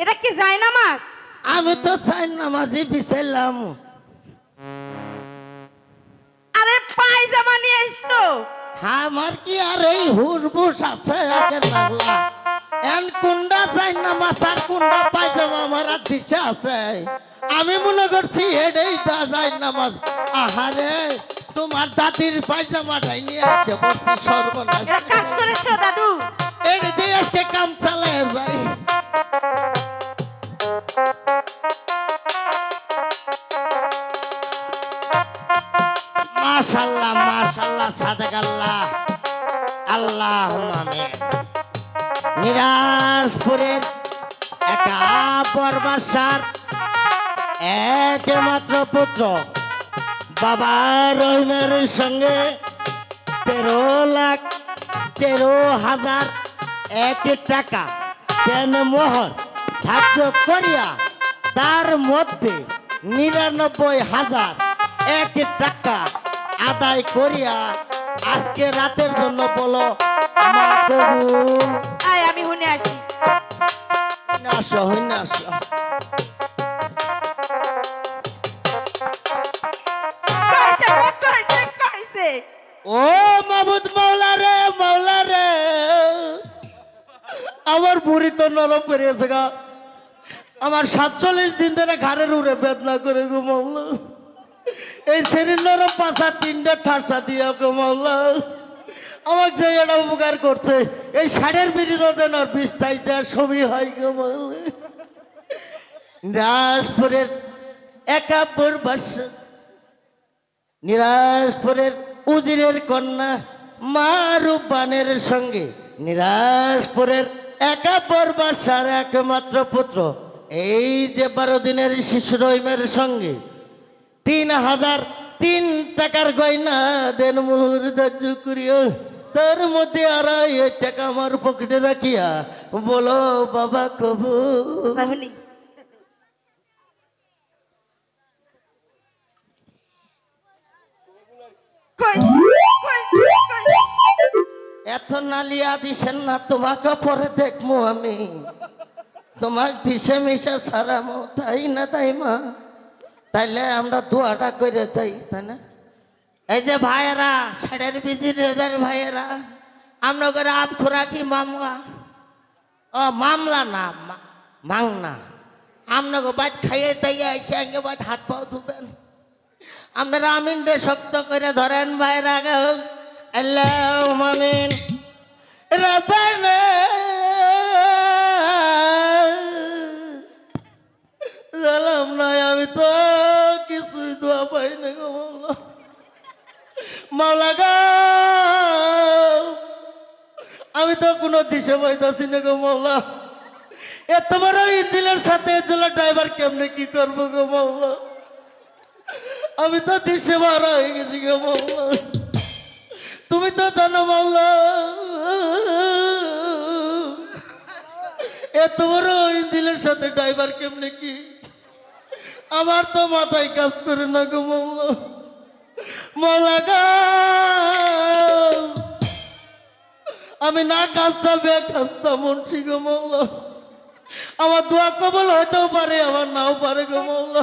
এটা কি যায় না মাছ? আমি তো চাই নামাজি বিছাইলাম। পায়জামা নিয়ে এসছো? আমার কি আর এই হুসবুস আছে আগে লাগলা এন কুন্ডা যাই না মাসার কুন্ডা পায়জামা আমার আর দিশে আছে আমি মনে করছি এটাই দা যাই না মাস আহারে তোমার দাদির পায়জামাটাই নিয়ে আসে বলছি সর্বনাশ এটা কাজ করেছো দাদু? এটা দিয়ে আজকে কাম চালায় যাই মাশাল্লাহ মাশাল্লাহ সাদেক আল্লাহ আল্লাহ আমিন নিরাজপুরের একা বরবাসার একমাত্র পুত্র বাবা রহিমের সঙ্গে 13,13,001 টাকা দেন মোহর ধার্য করিয়া তার মধ্যে 99,001 টাকা আদায় করিয়া আজকে রাতের জন্য বলো মা কবুল আয় আমি হুনে আসি। আসো হইনা আসো কইছে গো, কইছে কইছে। ও মাহমুদ মাওলা রে আমার বুড়ি তো নরম পেরিয়েছে গা আমার 47 দিন ধরে ঘাড়ের উড়ে বেদনা করে গো মাওলা এই শরীর নরম পাশা 3টা ঠাসা দিয়া গো মাওলা আমাকে যে এটা উপকার করছে এই ষাটের বিরুদ্ধে আর 20-22টা সময় হয় গো মাওলা নিরাজপুরের একা বরবাসা নিরাজপুরের উজিরের কন্যা মারুবানের সঙ্গে নিরাজপুরের একা বরবাসার একমাত্র পুত্র এই যে 12 দিনের শিশু রহিমের সঙ্গে 3,003 টাকার গয়না দেন মোহর ধার্য করিয়া তার মধ্যে 2,500 টাকা আমার পকেটে রাখিয়া বলো বাবা কবু সাহুনি এত নালিয়া দিছেন না তোমাকে পরে দেখবো আমি তোমাকে দিশে মিশে সারামো তাই না তাই মা তাইলে আমরা দোয়াটা করে তাই তাই না এই যে ভাইয়েরা ষাটের বিজির রেজার ভাইয়েরা আমরা করে আপ খোরাকি মামলা ও মামলা না মাংনা আপনাকে বাদ খাইয়ে তাইয়ে এসে আগে বাদ হাত পাও ধুবেন আপনারা আমিন রে শক্ত করে ধরেন ভাইরা গো আল্লাহ আমিন রব্বানা জালাম নাই আমি তো কিছুই দোয়া পাই না গো মাওলা মাওলা গো আমি তো কোনো দিশে পাইতাছি না গো মাওলা এত বড় ইন্দিলের সাথে চলা ড্রাইভার কেমনে কি করবো গো মাওলা আমি তো দিশে মারা হয়ে গেছি গো মাওলা তুমি তো জানো মাওলা এত বড় ইন্দিলের সাথে ড্রাইভার কেমনে কি আমার তো মাথায় কাজ করে না গো মাওলা মাওলা গো আমি না কাজটা বে কাজটা মনছি গো মাওলা আমার দোয়া কবল হইতেও পারে আমার নাও পারে গো মাওলা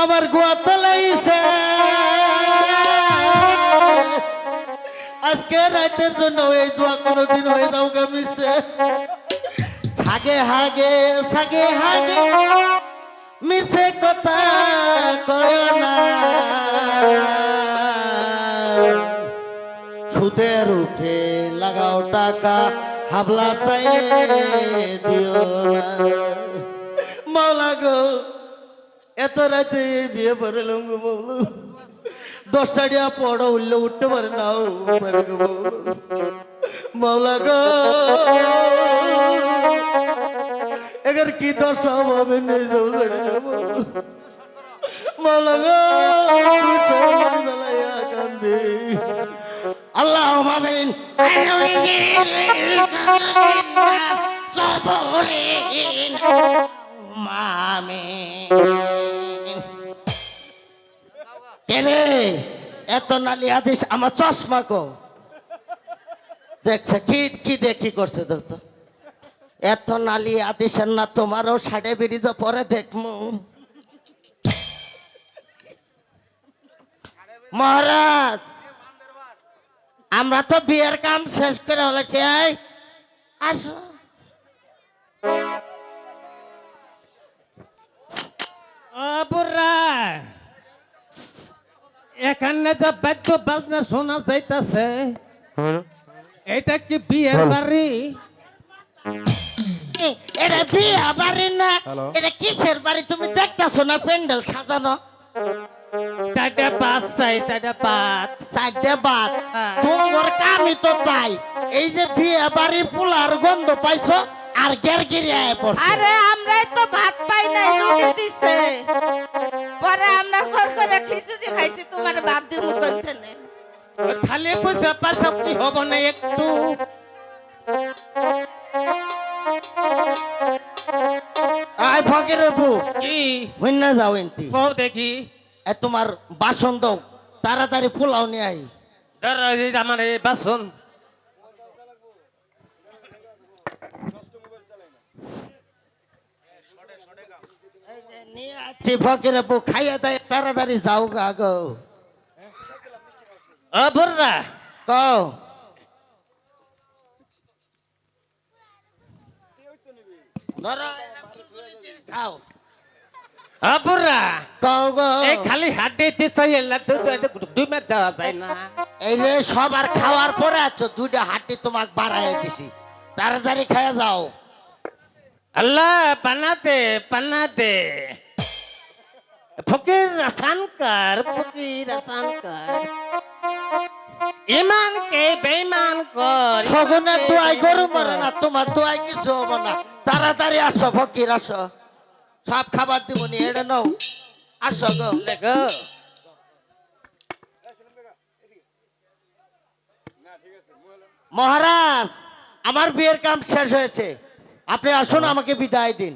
আমার গোয়া তলাইছে আজকে রাতের জন্য এই দোয়া কোনোদিন হয়ে যাও গা মিশে সাগে হাগে মিশে কথা কয় না সুদের উঠে লাগাও টাকা হাবলা চাইলে দিও না মাওলা গো এত রাতে বিয়ে পড়লাম গো মাওলা 10টা ডিয়া পড়া উঠলে উঠতে পারে না পারে গো মাওলা গো এগার কি দশা হবে নেই যাও জানি না মাওলা গো বেলায়া কান্দে আল্লাহ আমিন কেনে এত নালি আদিস আমার চশমা কো দেখছে কি কি দেখি করছে দেখতো এত নালি আদিসের না তোমারও সাড়ে বেরিয়ে পরে দেখমু মহারাজ আমরা তো বিয়ের কাম শেষ করে হলেছি এই আসো বুড়া এখানে যে বাদ্য বাজনা শোনা যাইতাছে এটা কি বিয়ের বাড়ি? এটা বিয়ে বাড়ি না এটা কিসের বাড়ি তুমি দেখতেছো না প্যান্ডেল সাজানো চারটা পাঁচ চাই চারটা পাঁচ চারটে বাদ তোমার কামই তো তাই এই যে বিয়ে বাড়ির পোলার গন্ধ পাইছো আর গেরগিরি আয় পড়ছে আরে আমরাই তো ভাত পাই নাই, রুটি দিছে, পরে আমরা জোর করে খিচুড়ি খাইছি, তোমার ভাত দিয়ে মুখ আনতে খালি বুঝে পারছো কি হব না একটু? আয় ফকিরের বউ কি হইন না যাও এনতি কও দেখি। তোমার বাসন দাও তাড়াতাড়ি পোলাও নিয়ে আই ধরো এই যে আমার এই বাসন। নিয়ে আসছি ফকিরের বউ খাইয়া দেয় তাড়াতাড়ি যাও গা গো ও বুড়া কও ধরো এটা কুরকুরি দিয়ে খাও ও বুড়া কও গো এই খালি হাড্ডি দিছে এলা তো দুই মে দেওয়া যায় না। এই যে সবার খাওয়ার পরে আছো দুইটা হাঁটি তোমাকে বাড়াই দিছি তাড়াতাড়ি খাইয়া যাও আল্লাহ বানাতে বানাতে ফকির আসান কর, ফকির আসান কর, ইমান কে বেঈমান কর। সগুনের দোয়াই গরু মরে না তোমার দোয়াই কিছু হবো না তাড়াতাড়ি আসো ফকির আসো সব খাবার দিব নি এটা নাও আসো গো লেগো মহারাজ আমার বিয়ের কাম শেষ হয়েছে আপনি আসুন আমাকে বিদায় দিন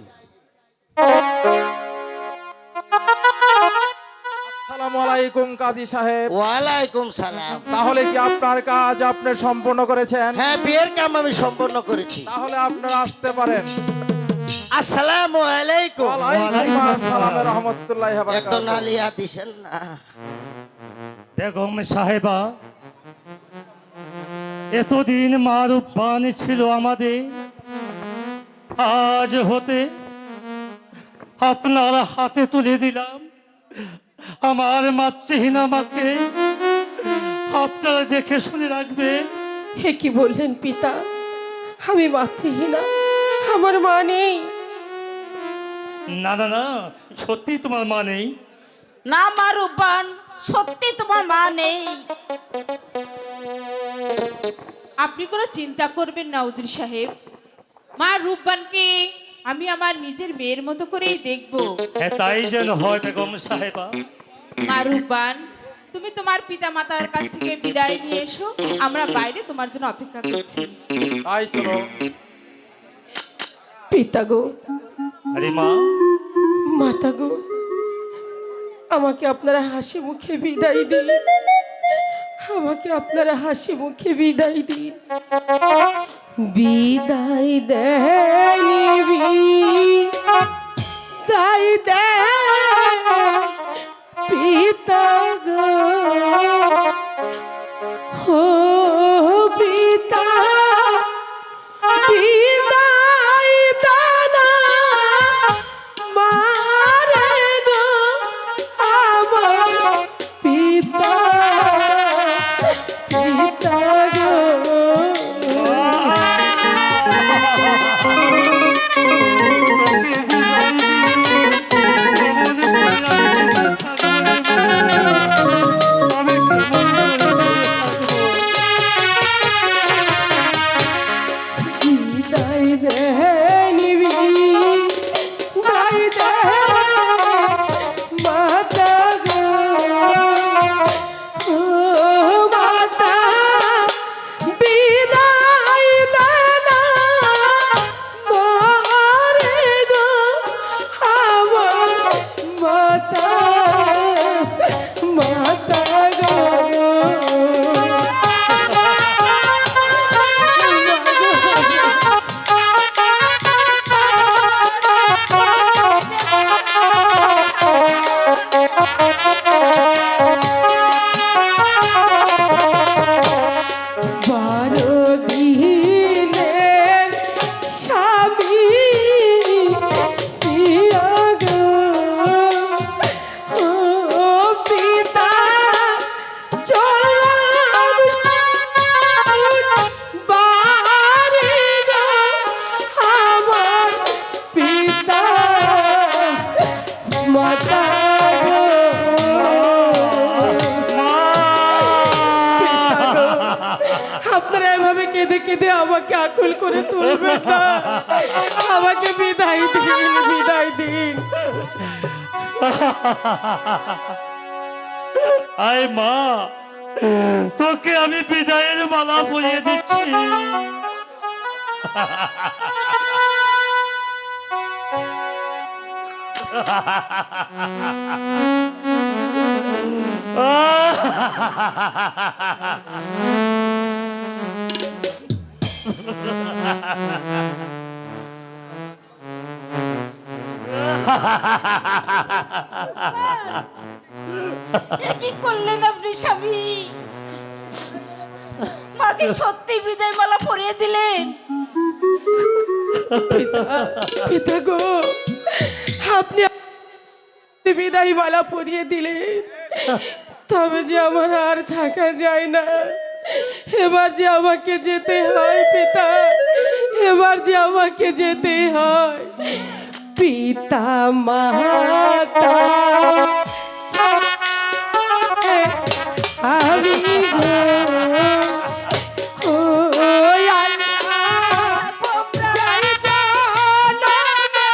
আসসালামু আলাইকুম কাজী সাহেব। ওয়ালাইকুম সালাম তাহলে কি আপনার কাজ আপনি সম্পূর্ণ করেছেন? হ্যাঁ বিয়ের কাম আমি সম্পন্ন করেছি তাহলে আপনারা আসতে পারেন। আসসালামু আলাইকুম ওয়ালাইকুম আসসালাম রাহমাতুল্লাহি ওয়া এত বারাকাতুহু। নালিয়া দিছেন না বেগম সাহেবা, এতদিন মারুফ বাণী ছিল আমাদের, আজ হতে আপনার হাতে তুলে দিলাম আমার মাতৃহীন আমাকে। আপনারা দেখে শুনে রাখবেন। হে কি বললেন পিতা, আমি মাতৃহীনা, আমার মা নেই? না না না, সত্যি তোমার মা নেই? না মা রূপবান, সত্যি তোমার মা নেই। আপনি কোনো চিন্তা করবেন না উজির সাহেব, মা রূপবানকে আমি আমার নিজের মেয়ের মতো করেই দেখব। হ্যাঁ তাই যেন হয় বেগম সাহেবা। মা রূপবান, তুমি তোমার পিতা মাতার কাছ থেকে বিদায় নিয়ে এসো, আমরা বাইরে তোমার জন্য অপেক্ষা করছি। তাই চলো। পিতা গো, আরে মা, মাতা গো, আমাকে আপনারা হাসি মুখে বিদায় দিন, আমাকে আপনারা হাসি মুখে বিদায় দিন। বিদায় দেনি বিদায় দে পিতা গো, হো পিতা বিদায় দানা মারে গো আমার পিতা পিতা গো। বিদায় দে নিবি বিদায় দে মাতা গো, ও মাতা বিদায় দে না মারে গো আমার মাতা মাতা গো। কেঁদে আমাকে আকুল করে তুলবেন না। আমাকে বিদায় দিন, বিদায় দিন। আয় মা, তোকে আমি বিদায়ের মালা পরিয়ে দিচ্ছি। কি করলেন আপনি স্বামী? মাকে সত্যি বিদায় মালা পরিয়ে দিলেন? পিতা গো, আপনি বিদায় মালা পরিয়ে দিলেন, তবে যে আমার আর থাকা যায় না। এবার যে আমাকে যেতে হয় পিতা, এবার যে আমাকে যেতে হয়। পিতা মাতা আমি গো, ও আল্লাহ, যাই জানো না,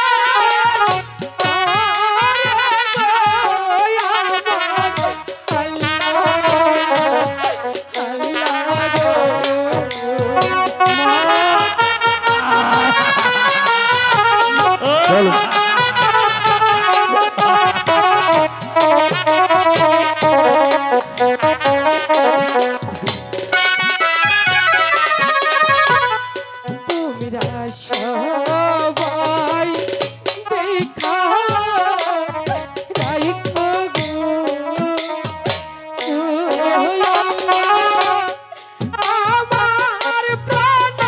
তোমরা সবাই দেখা রাখো গো, ও আল্লাহ, আমার প্রাণ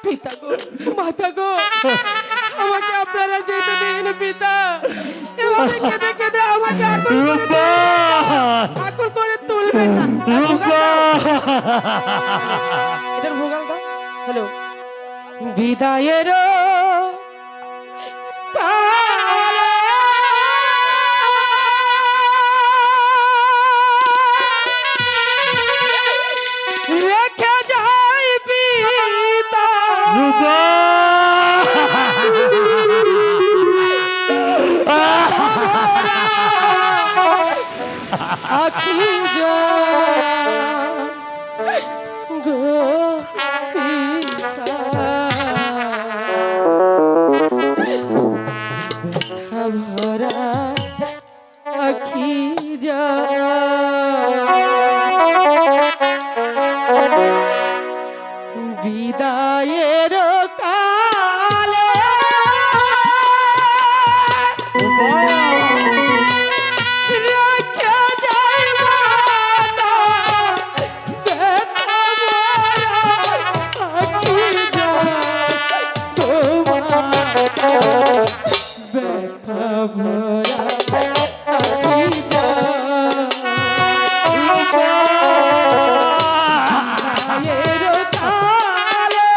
পিতা গো, মাতা গো, আমাকে আপনারা যেতে দিন পিতা। এভাবে কেঁদে কেঁদে আমাকে আকুল করে তুলবেন না। এটার ভোগাল দাও। হ্যালো, বিদায়ের রেখে যাই পিতা, আখি যা গো পিতা, ব্যথা ভরা আখি যা বিদায়ের কালে রেখে যাই মাতা, ব্যথা ভরা আখি যা গো মাতা, ব্যথা ভরা আখি যা বিদায়ের কালে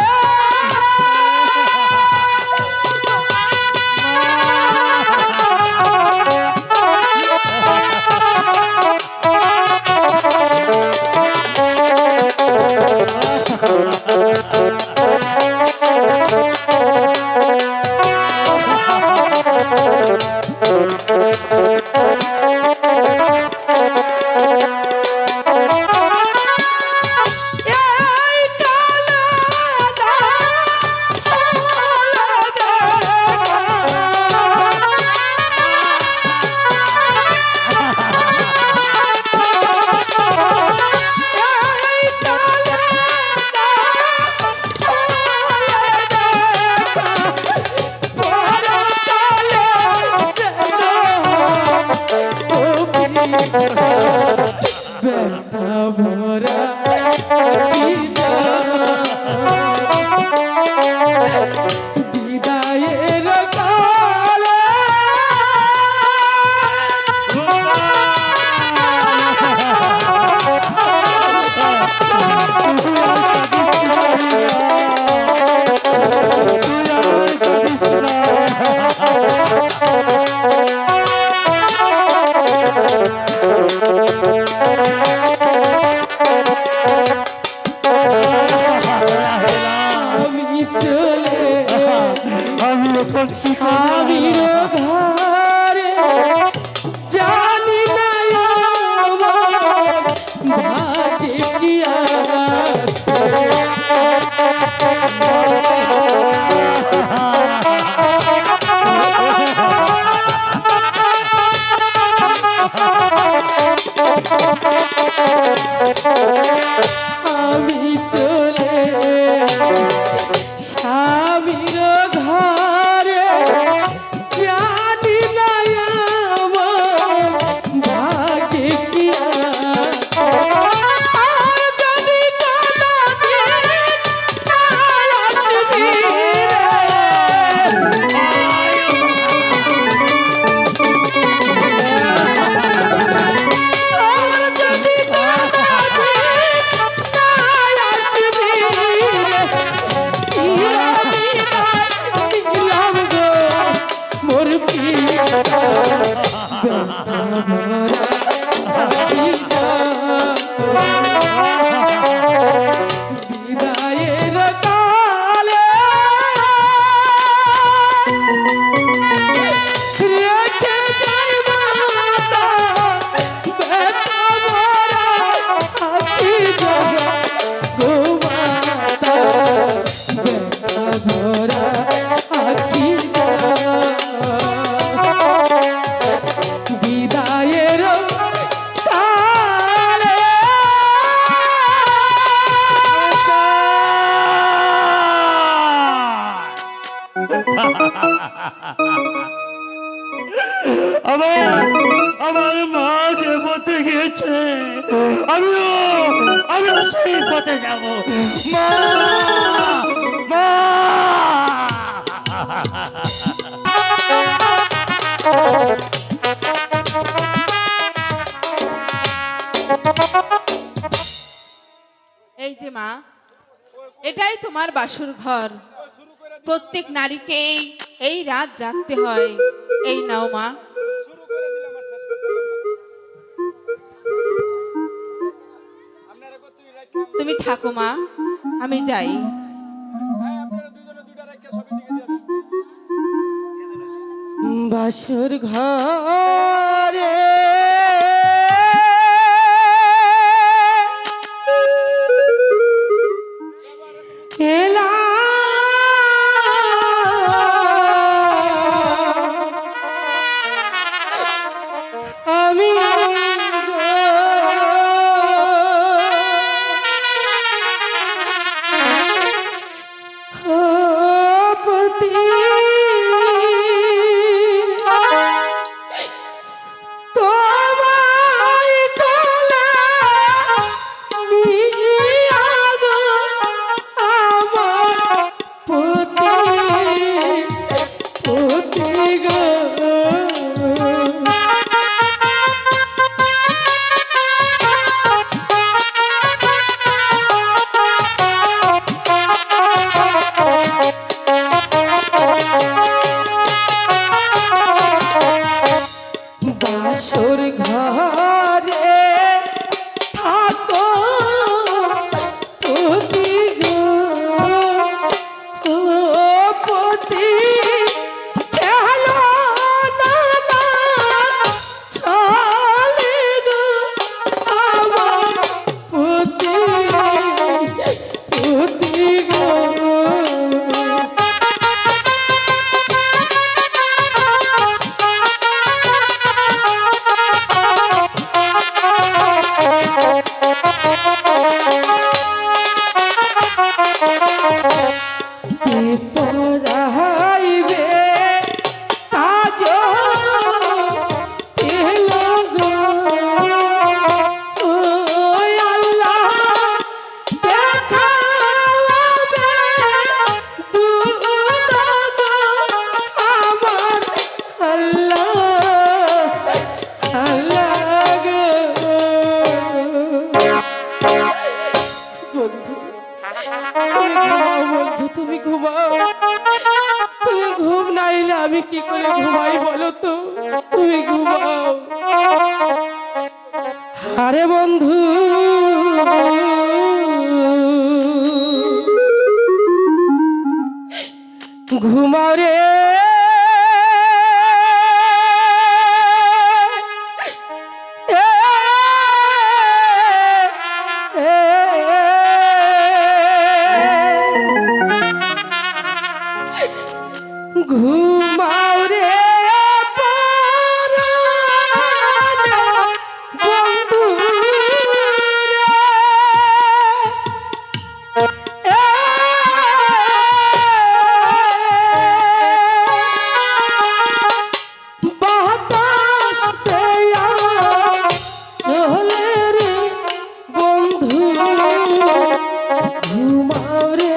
এই কালে না হলো দেখা, এই কালে না হলো দেখা, পরকালে যেন এখন কি করবো? স্বামীর ঘরে জানি না আমার ভাগ্যে কি আছে। আমি চলে স্বামীর ঘরে জানি না আমার ভাগ্যে কি আছে। আর যদি কোনোদিন আসবি বিদায়ের কালে রেখে যাই মাতা ব্যথা ভরা আখি জগা গো মাতা ব্যথা ভরা আখি জগা বিদায়ের কালে আমার আমার মা যে পথে গেছে আমিও সেই পথে যাব। মা মা এই যে মা, এটাই তোমার বাসর ঘর। প্রত্যেক নারীকে এই রাত জাগতে হয়। এই নাও মা। তুমি থাকো মা, আমি যাই। বাসর ঘরে আমি পতি তোমায় কোলে নিয়া গো আমার পতি পতি গো। বাসর ঘরে থাকো পতি গো ও পতি খেলো না না চলে গো আমার পতি পতি গো। পড়াইবে কাজ এলো গো ও আল্লাহ দেখাবে দুধ গো আমার আল্লাহ আল্লাহ গো। বন্ধু তুমি ঘুমাও, তুমি ঘুম না এলে আমি কি করে ঘুমাই বলো তো? তুমি ঘুমাও। আরে বন্ধু ঘুমাও রে। ঘুমাওরে বন্ধু বাতাস পেয়া চলে রে বন্ধু ঘুমাওরে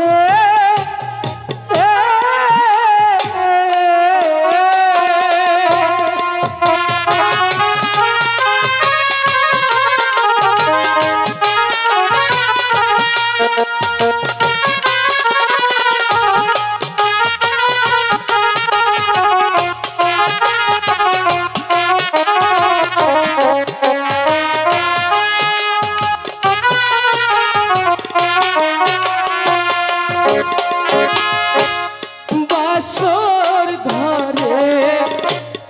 বাসর ঘরে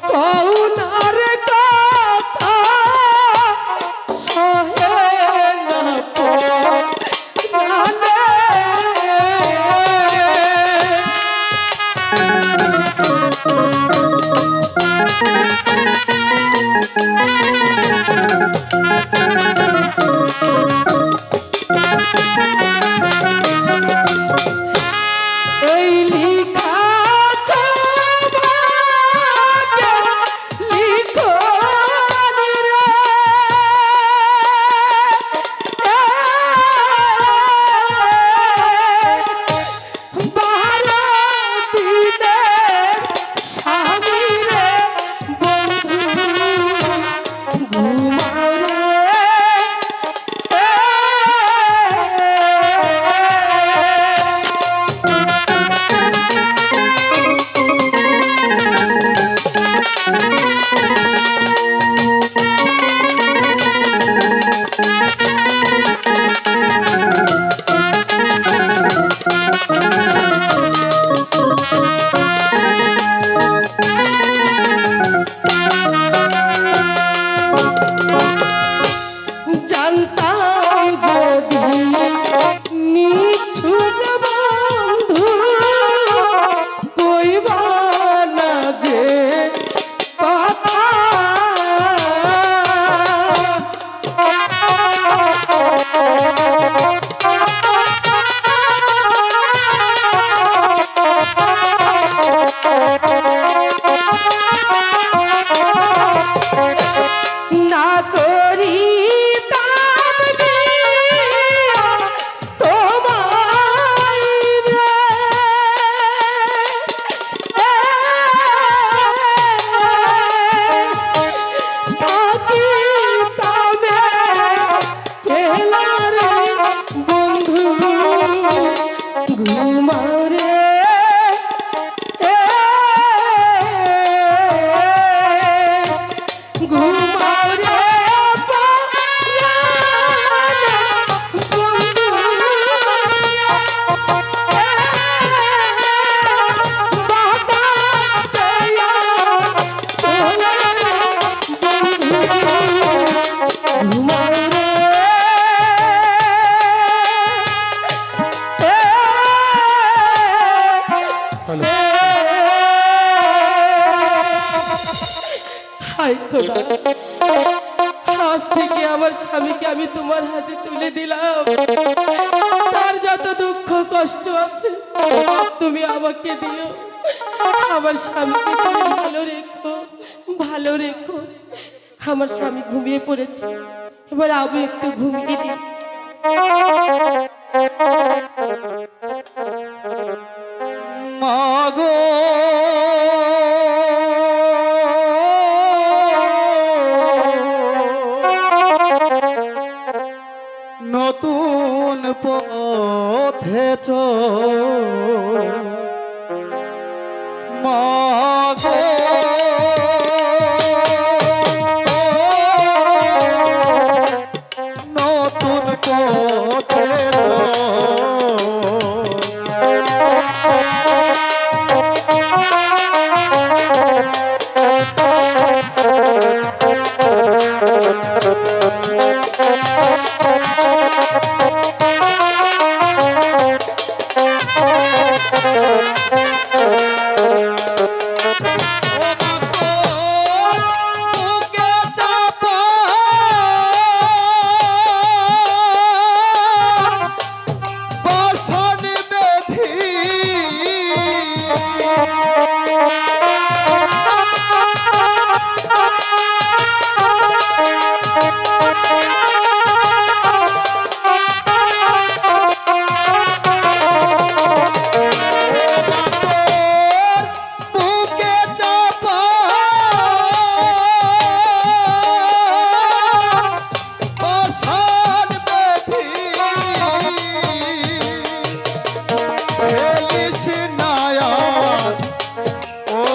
কৌনার কথা সহে না প্রাণে। এই লিখা চাবাকে লিখনি রে বারো দিনের স্বামী রে বন্ধু ঘুমাও রে জানতাম যদি নিঠুর বন্ধু কইবা না যে কথা না করি ঘুমাও রে ঘুমাও রে বন্ধু বাতাস পেয়া চলে রে বন্ধু ঘুমাও রে হায় খোদা, আজ থেকে আমার স্বামীকে আমি তোমার হাতে তুলে দিলাম। তার যত দুঃখ কষ্ট আছে তুমি আমাকে দিও। আমার স্বামীকে তুমি ভালো রেখো, ভালো রেখো। আমার স্বামী ঘুমিয়ে পড়েছে, এবার আমি একটু ঘুমিয়ে দিই। মাগো নতুন পথে মাগো নতুন পথে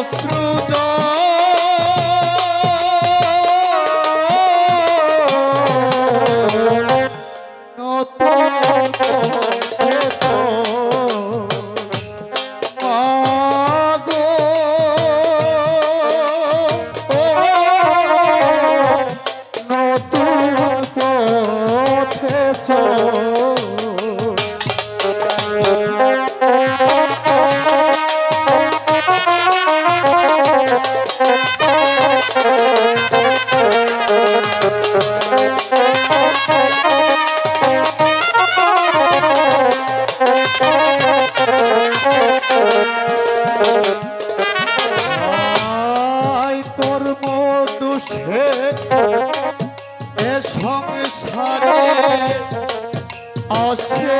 অশ্রুজ তোর মধু সে এ সংসারে আসে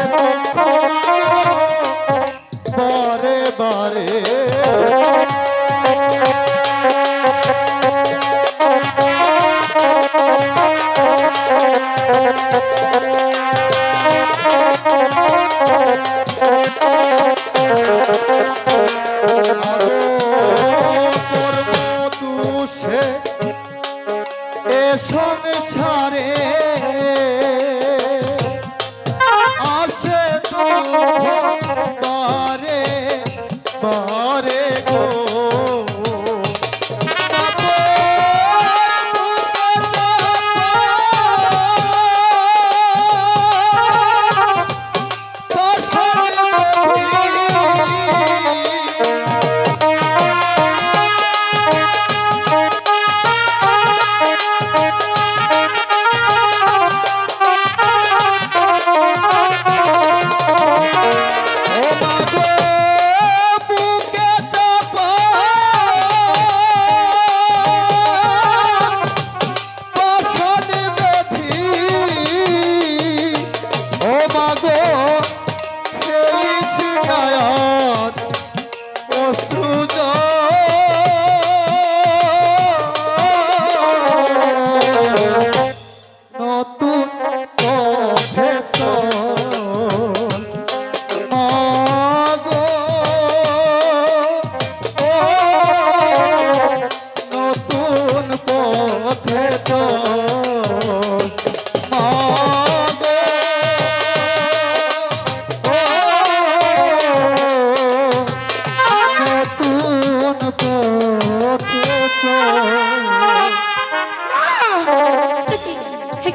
বারে বারে তোর মধু সে এ সংসারে আসে তো বারে বারে গো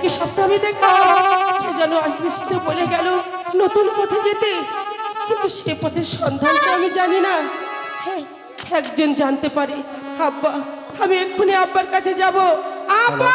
কি স্বপ্ন আমি দেখলাম? কে যেন আজ নিশ্চিত বলে গেল নতুন পথে যেতে, কিন্তু সে পথের সন্ধান তো আমি জানি না। হ্যাঁ, একজন জানতে পারে। আব্বা, আমি এক্ষুনি আব্বার কাছে যাব। আব্বা!